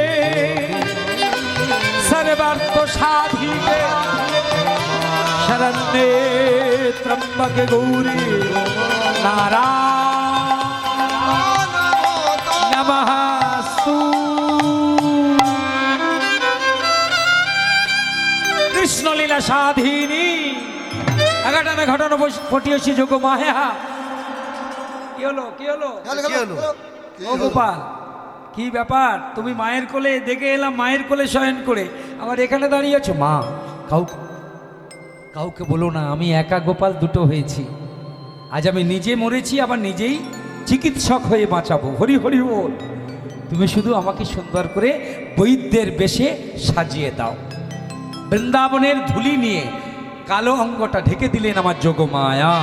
S1: সর্বার্থ সাধিকে শরণ্যে ত্রম্বকে গৌরী নারায়ণ নমস্তু। কৃষ্ণলীলা সাধিনী এগাটানে ঘটনা ফটিয়েছি যোগ মায়া। কি হলো কি হলো ও গোপাল, কি ব্যাপার? তুমি মায়ের কোলে দেখে এলাম, মায়ের কোলে শয়ন করে আবার এখানে দাঁড়িয়ে আছো। মা কাউকে বলো না, আমি একা গোপাল দুটো হয়েছি। আজ আমি নিজে মরেছি, আবার নিজেই চিকিৎসক হয়ে বাঁচাবো। হরি হরি বল। তুমি শুধু আমাকে সুন্দর করে বৈদ্যের বেশে সাজিয়ে দাও। বৃন্দাবনের ধুলি নিয়ে কালো অঙ্গটা ঢেকে দিলেন আমার যোগমায়া।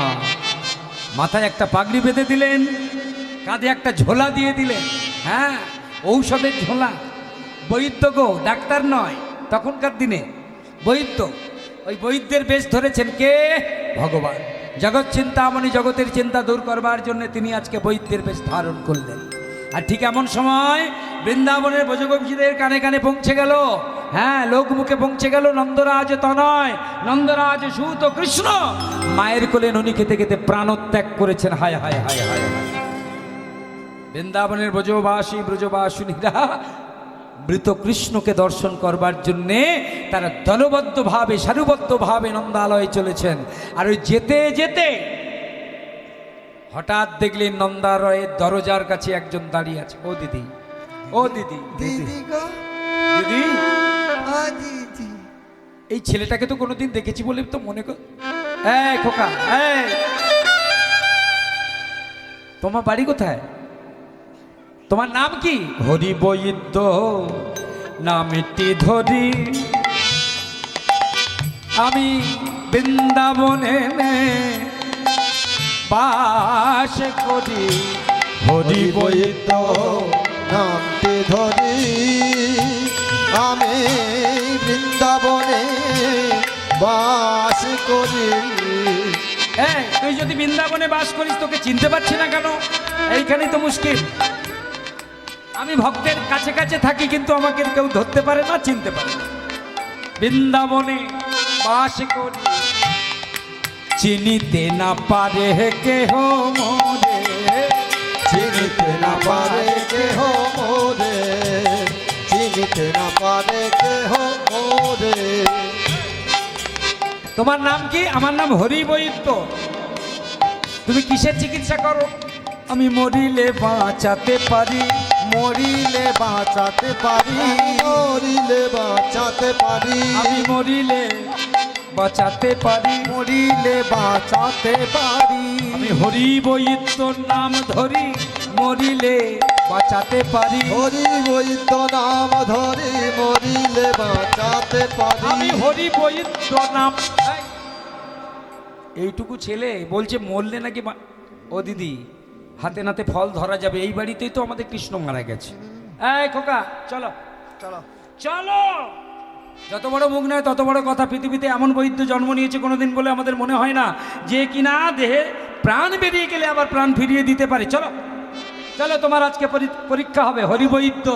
S1: মাথায় একটা পাগড়ি বেঁধে দিলেন, কাঁধে একটা ঝোলা দিয়ে দিলেন। হ্যাঁ, ঔষধের ঝোলা। বৈদ্য গো, ডাক্তার নয়। তখনকার দিনে বৈদ্য, ওই বৈদ্যের বেশ ধরেছেন কে? ভগবান। জগৎ চিন্তামণি, জগতের চিন্তা দূর করবার জন্য তিনি আজকে বৈদ্যের বেশ ধারণ করলেন। আর ঠিক এমন সময় বৃন্দাবনের ব্রজগোপীদের কানে কানে পৌঁছে গেল, হ্যাঁ, লোক মুখে পৌঁছে গেল, নন্দরাজ তনয়, নন্দরাজ সুত কৃষ্ণ মায়ের কোলে ননি খেতে খেতে প্রাণত্যাগ করেছেন। হায় হায় হায় হায় হায়। বৃন্দাবনের ব্রজবাসিনীরা মৃত কৃষ্ণকে দর্শন করবার জন্যে তারা দলবদ্ধভাবে সারিবদ্ধভাবে নন্দালয়ে চলেছেন। আর ওই যেতে যেতে হঠাৎ দেখলেন নন্দালয়ের দরজার কাছে একজন দাঁড়িয়ে আছে। ও দিদি, ও দিদি,
S2: দিদি গো,
S1: দিদি,
S2: দিদি।
S1: এই ছেলেটাকে তো কোনোদিন দেখেছি বলে তো মনে কর। এই খোকা, এই তোমার বাড়ি কোথায়? তোমার নাম কি? হরি বৈদ্য নামটি ধরি আমি বৃন্দাবনে বাস করি। হরি বৈদ্য
S2: নামটি ধরি আমি বৃন্দাবনে বাস করি।
S1: হ্যাঁ, তুই যদি বৃন্দাবনে বাস করিস তোকে চিনতে পারছি না কেন? এইখানেই তো মুশকিল। আমি ভক্তের কাছে কাছে থাকি, কিন্তু আমাকে কেউ ধরতে পারে না, চিনতে পারে না। বৃন্দাবনে বাস করি, চিনিতে না পারে কেহ মোরে,
S2: চিনিতে না পারে কেহ মোরে, চিনিতে না পারে কেহ মোরে।
S1: তোমার নাম কি? আমার নাম হরি বৈদ্য। তুমি কিসের চিকিৎসা করো? আমি মরিলে বাঁচাতে পারি,
S2: মরিলে বাঁচাতে পারি, মরিলে বাঁচাতে পারি,
S1: আমি মরিলে বাঁচাতে পারি,
S2: মরিলে বাঁচাতে পারি।
S1: আমি হরি বৈদ্য নাম ধরি, মরিলে বাঁচাতে পারি।
S2: হরি বৈদ্য নাম ধরি মরিলে বাঁচাতে পারি।
S1: আমি হরি বৈদ্য নাম। এইটুকু ছেলে বলছে মরলে নাকি ও দিদি, হাতে নাতে ফল ধরা যাবে। এই বাড়িতেই তো আমাদের কৃষ্ণ মারা গেছে। এই খোকা, চলো
S2: চলো
S1: চলো। যত বড় মুখ নয় তত বড় কথা। পৃথিবীতে এমন বৈদ্য জন্ম নিয়েছে কোনোদিন বলে আমাদের মনে হয় না, যে কিনা দেহে প্রাণ বেরিয়ে গেলে আবার প্রাণ ফিরিয়ে দিতে পারে। চলো চলো, তোমার আজকে পরীক্ষা হবে। হরি বৈদ্য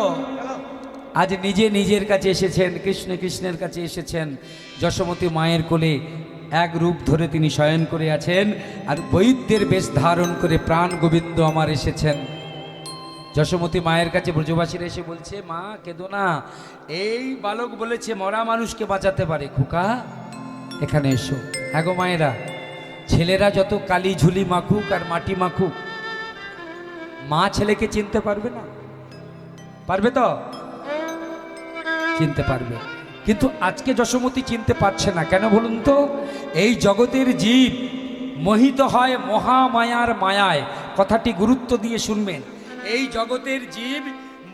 S1: আজ নিজে নিজের কাছে এসেছেন, কৃষ্ণ কৃষ্ণের কাছে এসেছেন। যশোমতী মায়ের কোলে এক রূপ ধরে তিনি শয়ন করে আছেন, আর বৈদ্যের বেশ ধারণ করে প্রাণ গোবিন্দ আমার এসেছেন। যশোমতী মায়ের কাছে ব্রজবাসীরা এসে বলছে, মা কেঁদো না, এই বালক বলেছে মরা মানুষকে বাঁচাতে পারে। খোকা এখানে এসো। হ্যাঁ গো মায়েরা, ছেলেরা যত কালি ঝুলি মাখুক আর মাটি মাখুক, মা ছেলেকে চিনতে পারবে না? পারবে তো? চিনতে পারবে। কিন্তু আজকে যশোমতী চিনতে পারছে না, কেন বলুন তো? এই জগতের জীব মোহিত হয় মহামায়ার মায়ায়। কথাটি গুরুত্ব দিয়ে শুনবেন। এই জগতের জীব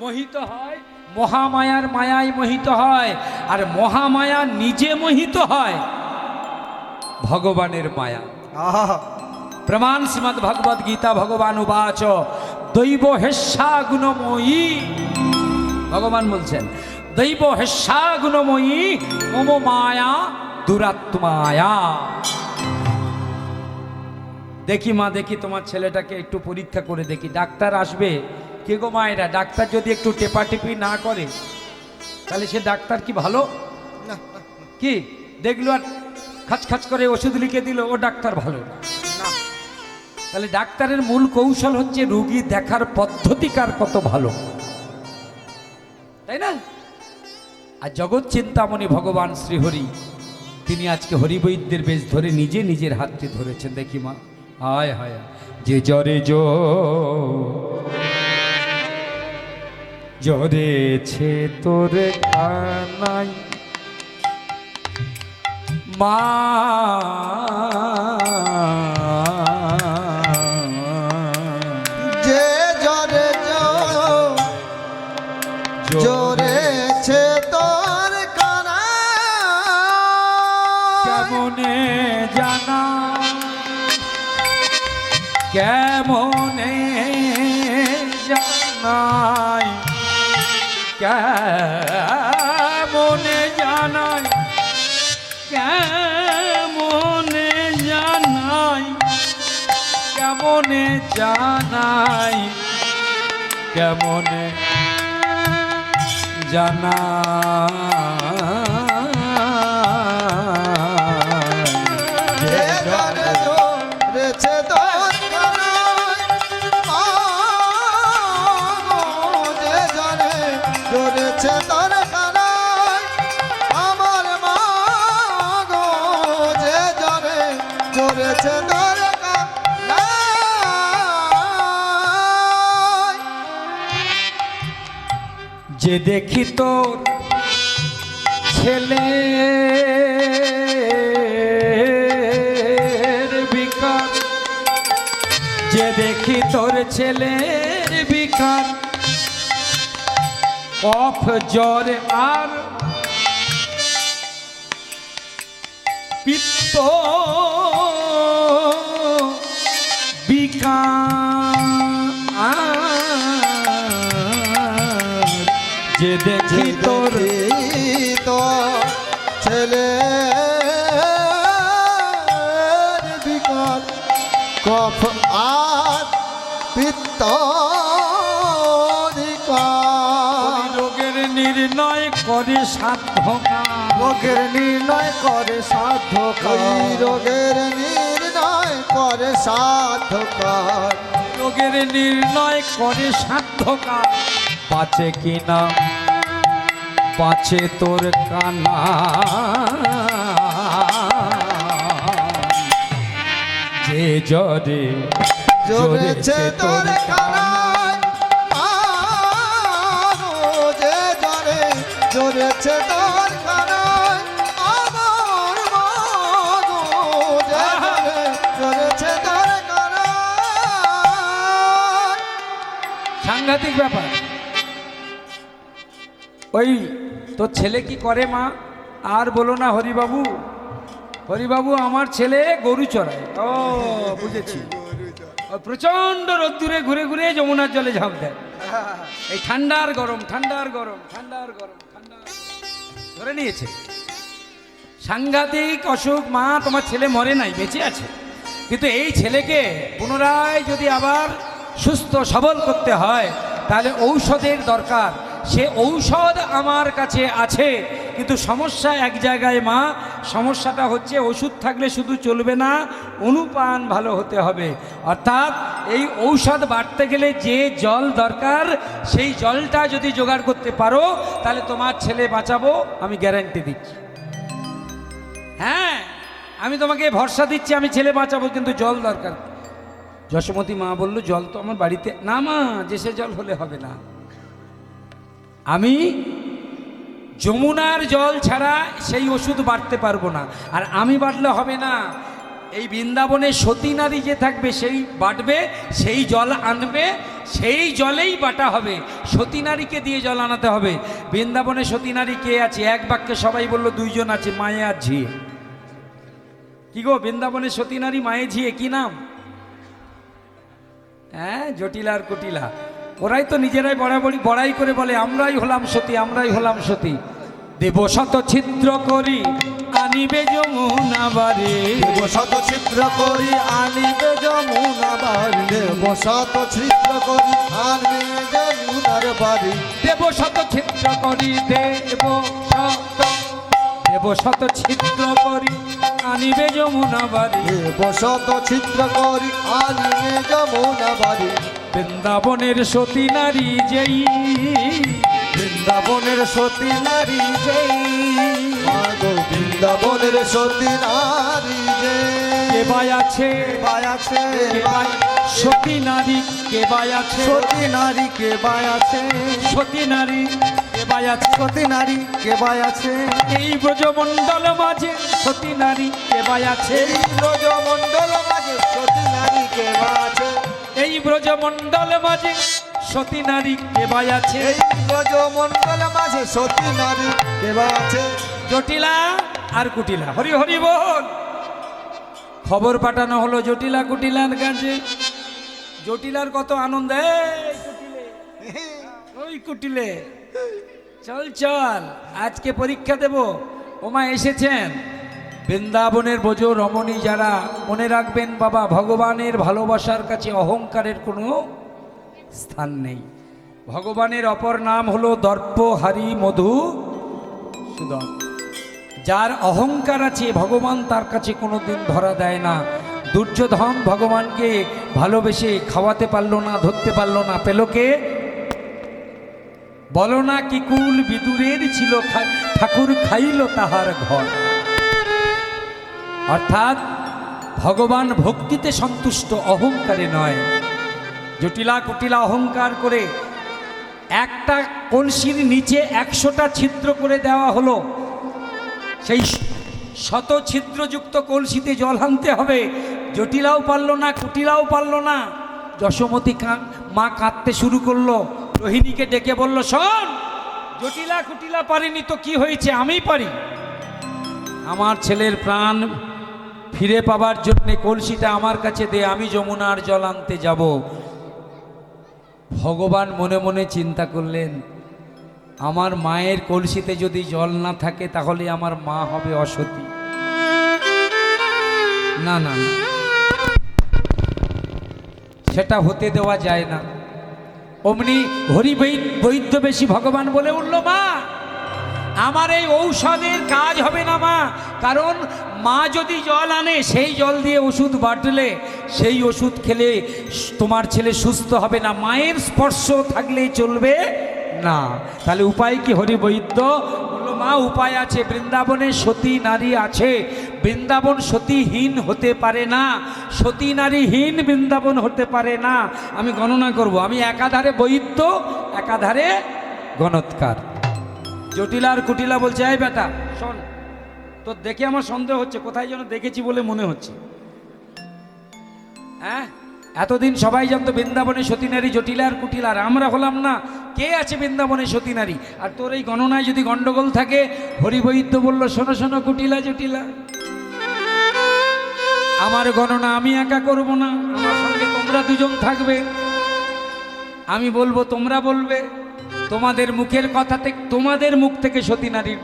S1: মোহিত হয় মহামায়ার মায়ায় মোহিত হয়, আর মহামায়া নিজে মোহিত হয় ভগবানের মায়া।
S2: আহা
S1: প্রমাণ শ্রীমদ্ ভগবদ গীতা ভগবান উবাচ দৈব হেস্যা গুণময়ী। ভগবান বলছেন দৈব হেস্যা গুণময়ী মম মায়া দুরাত্মায়া। দেখি মা, দেখি তোমার ছেলেটাকে একটু পরীক্ষা করে দেখি। ডাক্তার আসবে, কে গো মায়েরা, ডাক্তার যদি একটু টেপাটেপি না করে তাহলে সে ডাক্তার কি ভালো?
S2: না,
S1: কি দেখলো আর খাচ খাচ করে ওষুধ লিখে দিল, ও ডাক্তার ভালো না।
S2: না।
S1: তাহলে ডাক্তারের মূল কৌশল হচ্ছে রোগী দেখার পদ্ধতিকার কত ভালো, তাই না? আর জগৎ চিন্তামণি ভগবান শ্রীহরি তিনি আজকে হরিবৈদ্যের বেশ ধরে নিজে নিজের হাতটি ধরেছেন। দেখি মা, হায় হায়, যে জরে জরেছে তোর কানাই মা,
S2: যে জরে জরেছে তোর কানা,
S1: কেমনে জানা, কেমনে জানাই, কেমনে জানাই, কেমনে জানাই, কেমনে জানাই, কেমনে জানাই,
S2: যে জরে জরেছে তোর কানা, যে জরে জরেছে তোর কানা, আমার মা গো, যে জরে জরেছে তোর কানা।
S1: যে দেখি তোর ছেলে বিকার, যে দেখি তোর ছেলের বিকার, কফ জ্বর আর পিত্ত বিকার, যে দেখি তোর
S2: তো ছেলে বিকট কফ আর পিত্ত
S1: রোগের নির্ণয় করে সাধ্যকার,
S2: রোগের নির্ণয় করে সাধকার, রোগের নির্ণয় করে সাধকার,
S1: রোগের নির্ণয় করে সাধ্যকার, বাঁচে কিনা বাঁচে তোর কানা, যে জরে
S2: জরেছে তোর কানায়, যে জরে জরেছে তোর কানায়, আমার মা গো, যে জরে জরেছে তোর কানায়।
S1: সাংঘাতিক ব্যাপার। ওই তোর ছেলে কি করে মা? আর বলো না হরিবাবু, হরিবাবু আমার ছেলে গরু চড়ায়। ও বুঝেছি, প্রচন্ড রোদ্দুরে ঘুরে ঘুরে যমুনার জলে ঝাঁপ দেয়। এই ঠান্ডার গরম, ঠান্ডার গরম, ঠান্ডার গরম, ঠান্ডার ধরে নিয়েছে। সাংঘাতিক অসুখ মা, তোমার ছেলে মরে নাই, বেঁচে আছে। কিন্তু এই ছেলেকে পুনরায় যদি আবার সুস্থ সবল করতে হয় তাহলে ঔষধের দরকার। সে ঔষধ আমার কাছে আছে, কিন্তু সমস্যা এক জায়গায় মা। সমস্যাটা হচ্ছে ওষুধ থাকলে শুধু চলবে না, অনুপান ভালো হতে হবে। অর্থাৎ এই ঔষধ বাড়তে গেলে যে জল দরকার সেই জলটা যদি জোগাড় করতে পারো তাহলে তোমার ছেলে বাঁচাবো, আমি গ্যারান্টি দিচ্ছি। হ্যাঁ, আমি তোমাকে ভরসা দিচ্ছি, আমি ছেলে বাঁচাবো, কিন্তু জল দরকার। যশোমতী মা বলল জল তো আমার বাড়িতে না মা, যে সে জল হলে হবে না। আমি যমুনার জল ছাড়া সেই ওষুধ বাড়তে পারবো না, আর আমি বাটলে হবে না। এই বৃন্দাবনে সতী নারী যে থাকবে সেই বাটবে, সেই জল আনবে, সেই জলেই বাটা হবে। সতী নারীকে দিয়ে জল আনাতে হবে। বৃন্দাবনে সতী নারী কে আছে? এক বাক্যে সবাই বলল দুইজন আছে, মায়ে আর ঝিয়ে। কি গো, বৃন্দাবনে সতী নারী মায়ে ঝিয়ে কি নাম? হ্যাঁ, জটিলা আর কুটিলা। ওরাই তো নিজেরাই বড়াই করে বলে আমরাই হলাম সতী, আমরাই হলাম সতী। দেব শত ছিদ্র করি আনিবে যমুনা বারে,
S2: দেব শত ছিদ্র করি আনিবে যমুনা বাড়ি, দেব শত ছিদ্র করি আনবে যমুনার বাড়ি,
S1: দেব শত ছিদ্র করি, দেব শত ছিদ্র করি আনিবে যমুনা বারে,
S2: দেব শত ছিদ্র করি আনিবে যমুনা বাড়ি।
S1: বৃন্দাবনের সতী নারী যেই,
S2: বৃন্দাবনের সতী নারী যেই, মাগো বৃন্দাবনের সতী নারী যে,
S1: কে বাই আছে,
S2: বাই আছে,
S1: কে বাই সতী নারী, কে বাই আছে,
S2: সতী নারী কে বাই আছে,
S1: সতী নারী কে বাই আছে,
S2: সতী নারী কে বাই আছে,
S1: এই ব্রজমণ্ডল মাঝে সতী নারী কে বাই আছে,
S2: এই ব্রজমণ্ডল মাঝে সতী নারী কে বাই আছে,
S1: এই ব্রজমণ্ডল মাঝে সতী নারী কে বাই আছে,
S2: এই ব্রজমণ্ডল মাঝে সতী নারী কে বাই আছে।
S1: জটিলা আর কুটিলা, হরি হরি বল। খবর পাঠানো হলো জটিলা কুটিলার কাছে। জটিলার কত আনন্দ, এই কুটিলে, ওই কুটিলে, চল চল আজকে পরীক্ষা দেব। ওমা এসেছেন বৃন্দাবনের ব্রজ রমণী যারা, মনে রাখবেন বাবা, ভগবানের ভালোবাসার কাছে অহংকারের কোনো স্থান নেই। ভগবানের অপর নাম হলো দর্পহারি মধু সুদন। যার অহংকার আছে ভগবান তার কাছে কোনোদিন ধরা দেয় না। দুর্যোধন ভগবানকে ভালোবেসে খাওয়াতে পারলো না, ধরতে পারলো না, পেল কে? বলো না কি কুল বিদুরের ছিল, ঠাকুর খাইল তাহার ঘর। অর্থাৎ ভগবান ভক্তিতে সন্তুষ্ট, অহংকারে নয়। জটিলা কুটিলা অহংকার করে একটা কলসির নিচে 100টা ছিদ্র করে দেওয়া হলো। সেই শত ছিদ্রযুক্ত কলসিতে জল আনতে হবে। জটিলাও পারল না, কুটিলাও পারল না। যশোমতী মা কাঁদতে শুরু করলো, রোহিণীকে ডেকে বলল, শোন, জটিলা কুটিলা পারিনি তো কি হয়েছে, আমি পারি। আমার ছেলের প্রাণ ফিরে পাবার জন্যে কলসিটা আমার কাছে দে, আমি যমুনার জল আনতে যাব। ভগবান মনে মনে চিন্তা করলেন, আমার মায়ের কলসিতে যদি জল না থাকে তাহলে আমার মা হবে অসতী। না না, সেটা হতে দেওয়া যায় না। অমনি হরি বৈদ্য বেশি ভগবান বলে উঠল, মা আমার এই ঔষধের কাজ হবে না মা, কারণ মা যদি জল আনে সেই জল দিয়ে ওষুধ বাটলে সেই ওষুধ খেলে তোমার ছেলে সুস্থ হবে না, মায়ের স্পর্শ থাকলেই চলবে না। তাহলে উপায় কি? হরি বৈদ্য বলল, মা উপায় আছে, বৃন্দাবনে সতী নারী আছে, বৃন্দাবন সতীহীন হতে পারে না, সতী নারীহীন বৃন্দাবন হতে পারে না। আমি গণনা করব, আমি একাধারে বৈদ্য একাধারে গণৎকার। জটিলা আর কুটিলা বলছে, এই বেটা শোন, তোর দেখে আমার সন্দেহ হচ্ছে, কোথায় যেন দেখেছি বলে মনে হচ্ছে। হ্যাঁ, এতদিন সবাই জানতো বৃন্দাবনে সতী নারী জটিলা আর কুটিলা, আর আমরা হলাম না। কে আছে বৃন্দাবনে সতী নারী? আর তোর এই গণনায় যদি গন্ডগোল থাকে, হরিবৈদ্য বলল, শোনো শোনো কুটিলা জটিলা, আমার গণনা আমি একা করব না, আমার সঙ্গে তোমরা দুজন থাকবে। আমি বলবো, তোমরা বলবে, তোমাদের মুখের কথাতে, তোমাদের মুখ থেকে সতী নারীর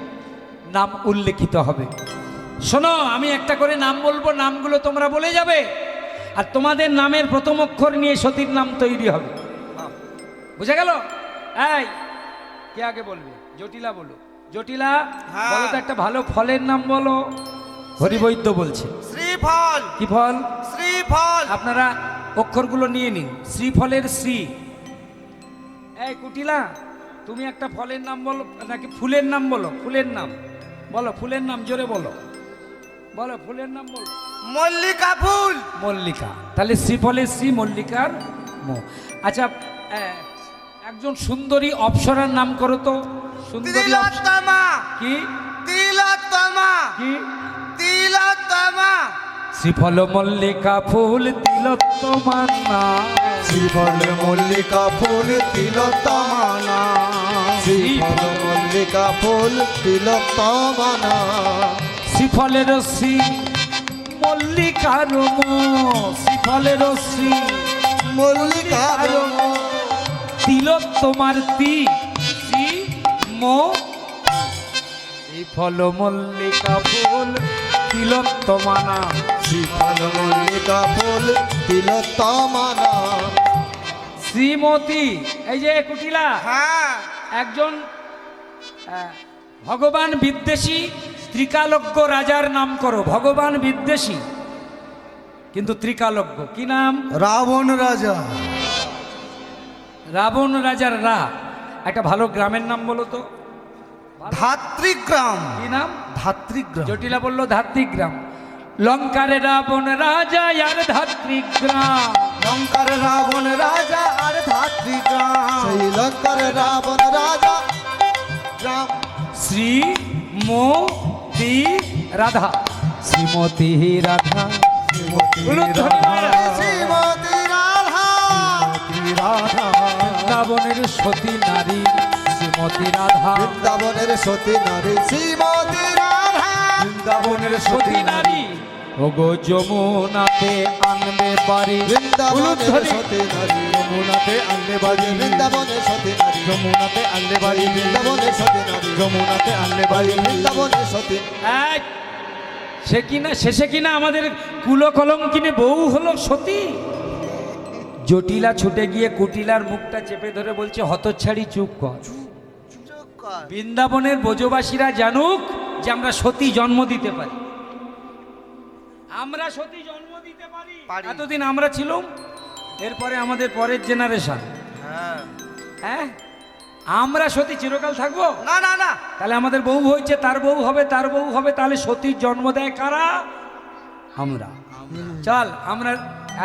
S1: নাম উল্লেখিত হবে। শোনো, আমি একটা করে নাম বলবো, নামগুলো তোমরা বলে যাবে, আর তোমাদের নামের প্রথম অক্ষর নিয়ে সতীর নাম তৈরি হবে। বুঝে গেল? এই কে আগে বলবে? জটিলা বলো। জটিলা বলো তো একটা ভালো ফলের নাম বলো। হরিবৈদ্য বলছে
S2: শ্রীফল।
S1: কি ফল?
S2: শ্রীফল।
S1: আপনারা অক্ষরগুলো নিয়ে নিন। শ্রীফলের শ্রী। এই কুটিলা, তুমি একটা ফলের নাম বলো, নাকি ফুলের নাম বলো? ফুলের নাম বলো, ফুলের নাম জোরে বলো, বলো ফুলের নাম বলো।
S2: মল্লিকা ফুল।
S1: মল্লিকা। তাহলে শ্রীফলের শ্রী, মল্লিকার মো। আচ্ছা, একজন সুন্দরী অপ্সরার নাম করো তো। সুন্দরী
S3: তিলোত্তমা
S1: কি
S3: তিলোত্তমা
S1: কি
S3: তিলোত্তমা
S1: শ্রীফল মল্লিকা ফুল তিলোত্তমা নাম
S2: শ্রীফল মল্লিকা ফুল তিলোত্তমা নাম শ্রীফল মল্লিকা ফুল তিলোত্তমা নাম
S1: শ্রীফলের শ্রী মল্লিকার শ্রীফলের শ্রী
S2: মল্লিকা
S1: তিলোত্তমার তি শ্রী মো শ্রীফল মল্লিকা ফুল তিলোত্তমা নাম
S2: শ্রীফল মল্লিকা ফুল তিলোত্তমা নাম
S1: শ্রীমতী এই যে কুটিলা
S3: হ্যাঁ
S1: একজন ভগবান বিদ্বেষী ত্রিকালজ্ঞ রাজার নাম করো ভগবান বিদ্বেষী কিন্তু ত্রিকালজ্ঞ কি নাম
S2: রাবণ রাজা
S1: রাবণ রাজার রা একটা ভালো গ্রামের নাম বলো তো
S3: ধাত্রীগ্রাম
S1: কি নাম
S2: ধাত্রীগ্রাম
S1: জটিলা বললো ধাত্রীগ্রাম লঙ্কারে রাবণ রাজা আর ধাত্রীগ্রাম
S2: লঙ্কার রাবণ রাজা আর ধাত্রীগ্রাম সেই লঙ্কার রাবণ রাজা গ্রাম
S1: শ্রী মতি রাধা শ্রীমতী রাধা উলুধ্বনি মায়েরা।
S2: শ্রীমতী রাধা শ্রীমতী রাধা
S1: বৃন্দাবনের সতী নারী শ্রীমতী রাধা
S2: বৃন্দাবনের সতী নারী শ্রীমতী রাধা
S1: বৃন্দাবনের সতী নারী ওগো যমুনাতে আনবে পারি
S2: বৃন্দাবনের
S1: উলুধ্বনি।
S2: সতী নারী যমুনাতে আনলে বাড়ি বৃন্দাবনের সতী নারী যমুনাতে আনলে বাড়ি বৃন্দাবনের সতী নারী যমুনাতে আনলে বাড়ি বৃন্দাবনের সতী
S1: এক, সে কিনা শেষে কিনা আমাদের কুলকলঙ্কিনী বউ হলো সতী জটিলা ছুটে গিয়ে কুটিলার মুখটা চেপে ধরে বলছে হতচ্ছাড়ি চুপ কর বৃন্দাবনের ব্রজবাসীরা জানুক যে আমরা সতী জন্ম দিতে পারি আমরা সতী জন্ম দিতে পারি
S3: পারি।
S1: এতদিন আমরা ছিলাম এরপরে আমাদের পরের জেনারেশন
S3: হ্যাঁ
S1: হ্যাঁ আমরা সতী চিরকাল থাকবো
S3: না না না
S1: তাহলে আমাদের বউ হয়েছে তার বউ হবে তার বউ হবে তাহলে সতীর জন্ম দেয় কারা আমরা চল আমরা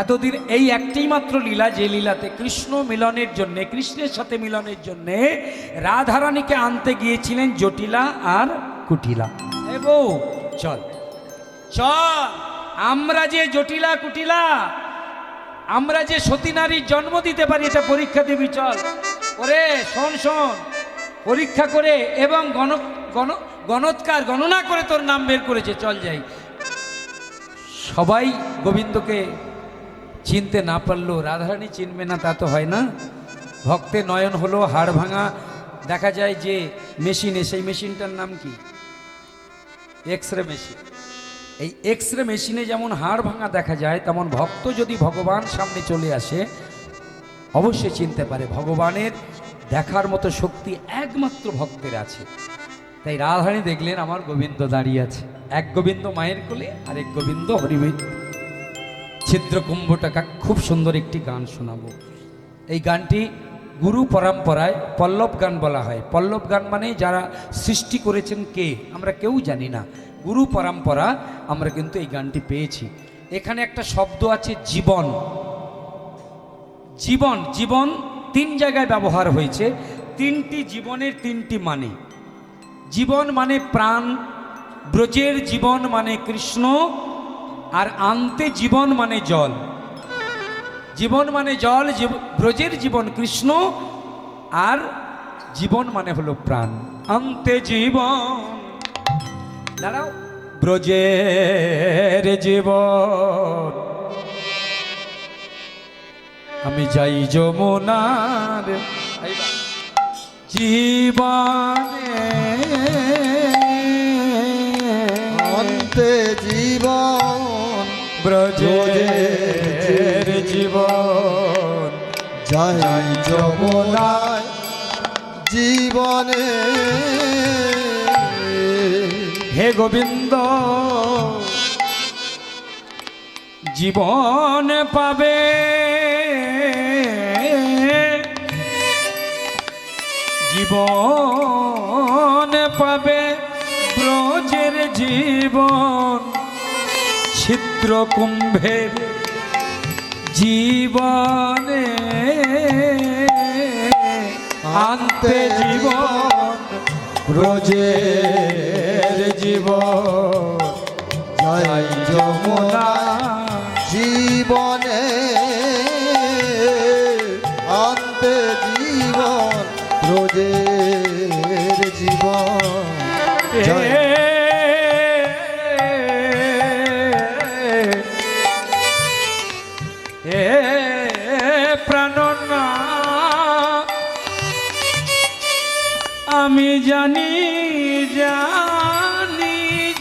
S1: এতদিন এই একটি মাত্র লীলা যে লীলাতে কৃষ্ণ মিলনের জন্যে কৃষ্ণের সাথে মিলনের জন্যে রাধারানীকে আনতে গিয়েছিলেন জটিলা আর কুটিলা এ বউ চল চল আমরা যে জটিলা কুটিলা আমরা যে সতী নারীর জন্ম দিতে পারি এটা পরীক্ষা দিবি চল ওরে শোন শোন পরীক্ষা করে এবং গণৎকার গণনা করে তোর নাম বের করেছে চল যাই সবাই গোবিন্দকে চিনতে না পারলো রাধারানী চিনবে না তা তো হয় না ভক্তে নয়ন হলো হাড় ভাঙা দেখা যায় যে মেশিনে সেই মেশিনটার নাম কি এক্স রে মেশিন এই এক্স রে মেশিনে যেমন হাড় ভাঙা দেখা যায় তেমন ভক্ত যদি ভগবান সামনে চলে আসে অবশ্যই চিনতে পারে ভগবানের দেখার মতো শক্তি একমাত্র ভক্তের আছে তাই রাধারানী দেখলেন আমার গোবিন্দ দাঁড়িয়ে আছে এক গোবিন্দ মায়ের কোলে আর এক গোবিন্দ হরিবিদ ছিদ্রকুম্ভটাকা খুব সুন্দর একটি গান শোনাবো এই গানটি গুরু পরম্পরায় পল্লব গান বলা হয় পল্লব গান মানে যারা সৃষ্টি করেছেন কে আমরা কেউ জানি না গুরু পরম্পরা আমরা কিন্তু এই গানটি পেয়েছি এখানে একটা শব্দ আছে জীবন জীবন জীবন তিন জায়গায় ব্যবহার হয়েছে তিনটি জীবনের তিনটি মানে জীবন মানে প্রাণ ব্রজের জীবন মানে কৃষ্ণ আর আন্তে জীবন মানে জল জীবন মানে জল ব্রজের জীবন কৃষ্ণ আর জীবন মানে হলো প্রাণ আন্তে জীবন দাঁড়াও ব্রজের জীবন আমি যাই যমুনার জীবনে
S2: অন্তে জীবন
S1: ব্রজের জীবন
S2: যাই যমুনায় জীবনে
S1: হে গোবিন্দ জীবন পাবে জীবন পাবে ব্রজের জীবন ছিদ্র কুম্ভের জীবনে আনতে জীবন
S2: ব্রজের জীবন জয় যমুনা জীবনে আনতে জীবন ব্রজের জীবন জয়
S1: আমি জানি জানি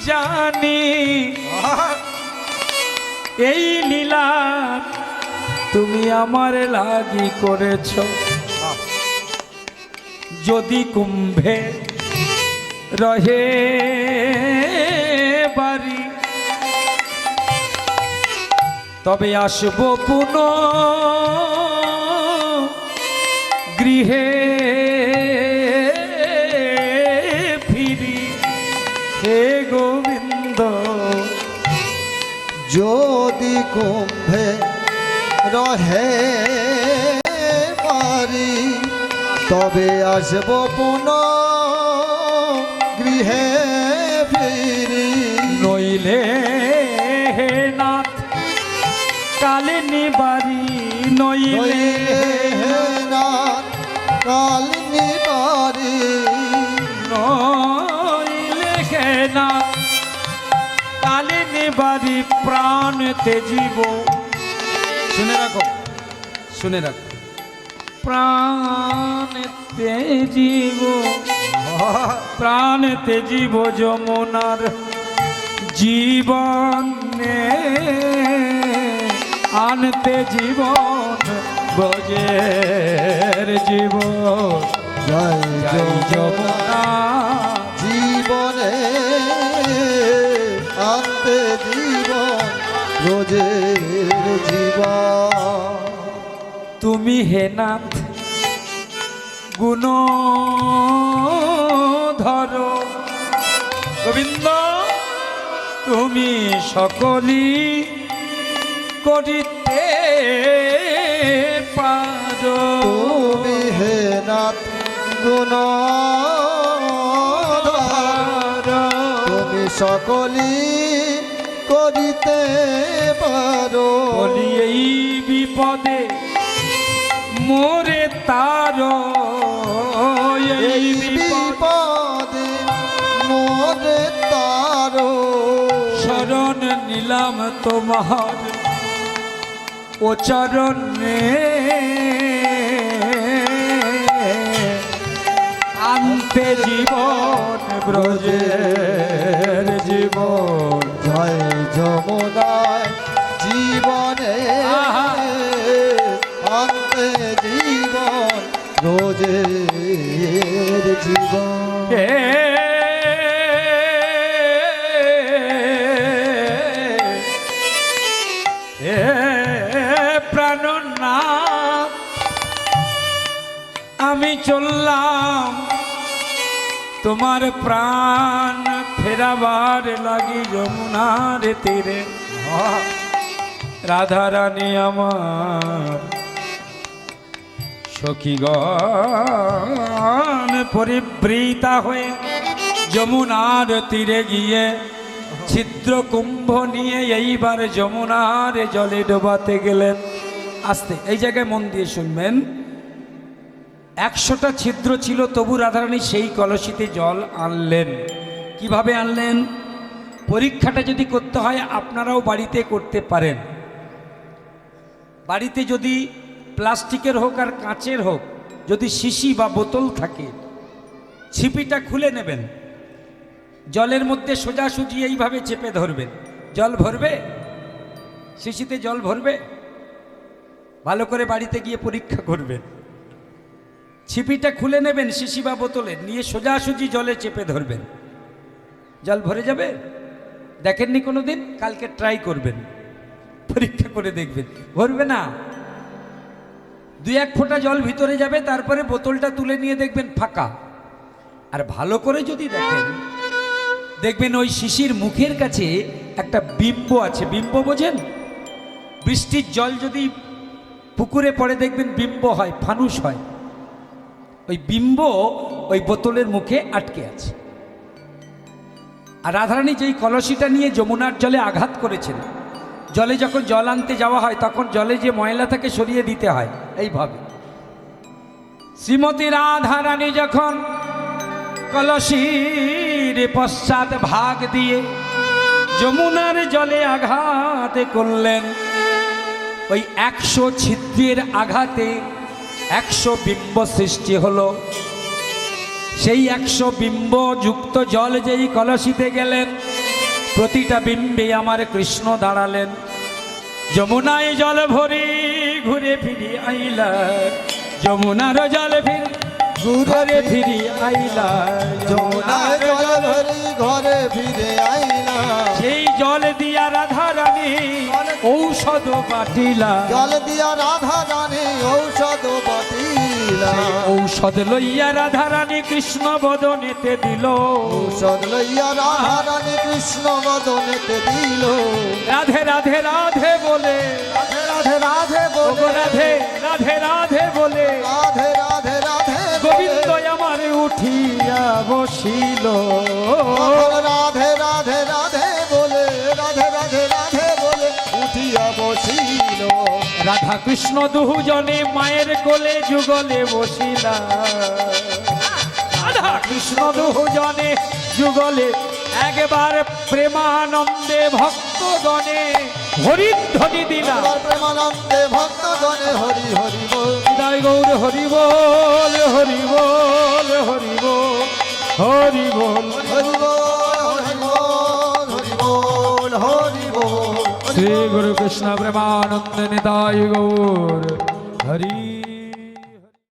S1: জানি এই লীলা তুমি আমার লাগি করেছ। যদি কুম্ভে রহে বাড়ি তবে আসব পুনঃ গৃহে ফিরি হে গোবিন্দ।
S2: যদি কুম্ভে রহে পারি তবে আসব পুনঃ গৃহে ফিরি।
S1: নইলে হে নাথ কালিনী বাড়ি নইলে
S2: হে নাথ কালিনী বাড়ি
S1: নইলে হে নাথ কালিনী বাড়ি প্রাণ তেজিব। শুনে রাখো শুনে রাখো প্রাণ তেজিব প্রাণ তেজিব যমুনার জীবনে আনতে জীবন ব্রজের জীবন
S2: জয়
S1: জয়
S2: যমুনা
S1: যমুনা
S2: জীবনে আনতে জীবন ব্রজের জীবন।
S1: তুমি হে নাথ গুণ ধরো গোবিন্দ তুমি সকলি করিতে পারো।
S2: তুমি হে নাথ গুণধর তুমি সকলি করিতে পারো।
S1: বলি এই বিপদে মোরে তার
S2: এই বিপদে মোরে তারো
S1: শরণ নিলাম তোমার ও চরণে আনতে জীবন ব্রজের জীবন
S2: জয় যমুনায় জীবনে আনতে জীবন রোজের জীবন।
S1: হে হে প্রাণনাথ আমি চললাম তোমার প্রাণ ফেরাবার লাগি যমুনার তীরে। রাধারানী আমার সখীগণ পরিবৃতা হয়ে যমুনার তীরে গিয়ে ছিদ্র কুম্ভ নিয়ে এইবার যমুনার জলে ডোবাতে গেলেন। আস্তে এই জায়গায় মন দিয়ে শুনবেন। 100টা ছিদ্র ছিল তবু রাধারানী সেই কলসিতে জল আনলেন। কিভাবে আনলেন? পরীক্ষাটা যদি করতে হয় আপনারাও বাড়িতে করতে পারেন। বাড়িতে যদি প্লাস্টিকের হোক আর কাঁচের হোক যদি শিশি বা বোতল থাকে ছিপিটা খুলে নেবেন, জলের মধ্যে সোজাসুজি এইভাবে চেপে ধরবেন, জল ভরবে, শিশিতে জল ভরবে। ভালো করে বাড়িতে গিয়ে পরীক্ষা করবেন। ছিপিটা খুলে নেবেন শিশি বা বোতলে, নিয়ে সোজাসুজি জলে চেপে ধরবেন, জল ভরে যাবে। দেখেননি কোনো দিন? কালকে ট্রাই করবেন, পরীক্ষা করে দেখবেন, ভরবে না। 2-1 ফোঁটা জল ভিতরে যাবে, তারপরে বোতলটা তুলে নিয়ে দেখবেন ফাঁকা। আর ভালো করে যদি দেখেন দেখবেন ওই শিশির মুখের কাছে একটা বিম্ব আছে। বিম্ব বোঝেন? বৃষ্টির জল যদি পুকুরে পড়ে দেখবেন বিম্ব হয়, ফানুস হয়। ওই বিম্ব ওই বোতলের মুখে আটকে আছে। আর রাধারানী যেই কলসিটা নিয়ে যমুনার জলে আঘাত করেছেন, জলে যখন জল আনতে যাওয়া হয় তখন জলে যে ময়লা থাকে সরিয়ে দিতে হয় এইভাবে। শ্রীমতী রাধারানী যখন কলসির পশ্চাৎ ভাগ দিয়ে যমুনার জলে আঘাত করলেন, ওই 100 ছিদ্রের আঘাতে 100 বিম্ব সৃষ্টি হলো। সেই 100 বিম্ব যুক্ত জল যেই কলসিতে গেলেন, প্রতিটা বিম্বে আমার কৃষ্ণ দাঁড়ালেন। যমুনায় জল ভরি ঘুরে ফিরি আইলা, যমুনার জল ফিরি ঘুরে ফিরি আইলা,
S2: যমুনার জল ভরি ঘরে ফিরে আইলা।
S1: সেই জল দিয়া রাধারানী ঔষধ বাটিলা,
S2: জল দিয়া রাধা রানী ঔষধ বাটিলা।
S1: সেই ঔষধ লইয়া রাধারানী কৃষ্ণ বদনেতে দিল।
S2: ঔষধ লইয়া রাধা রানী কৃষ্ণ বদনেতে দিল।
S1: রাধে রাধে রাধে বলে,
S2: রাধে রাধে রাধে
S1: ওগো
S2: বলে,
S1: রাধে রাধে রাধে বলে
S2: রাধে রাধে রাধে
S1: গোবিন্দ আমার উঠিয়া বসিল।
S2: রাধে রাধে রাধে বলে, রাধে রাধে রাধে বলে উঠিয়া বসিল।
S1: রাধা কৃষ্ণ দুজনে মায়ের কোলে যুগলে বসিলা, রাধা কৃষ্ণ দুজনে যুগলে একবার প্রেমানন্দে ভক্তগণে হরিধ্বনি দিলা।
S2: এবার প্রেমানন্দে ভক্তগণে হরি হরি বল।
S1: হৃদয় গৌর হরি বল, হরি বল, হরি বল, হরি বল।
S2: হরি বল, হরি বল, হরি বল, হরি বল।
S1: শ্রী গুরু কৃষ্ণ প্রেমানন্দ নিতাই গৌর হরি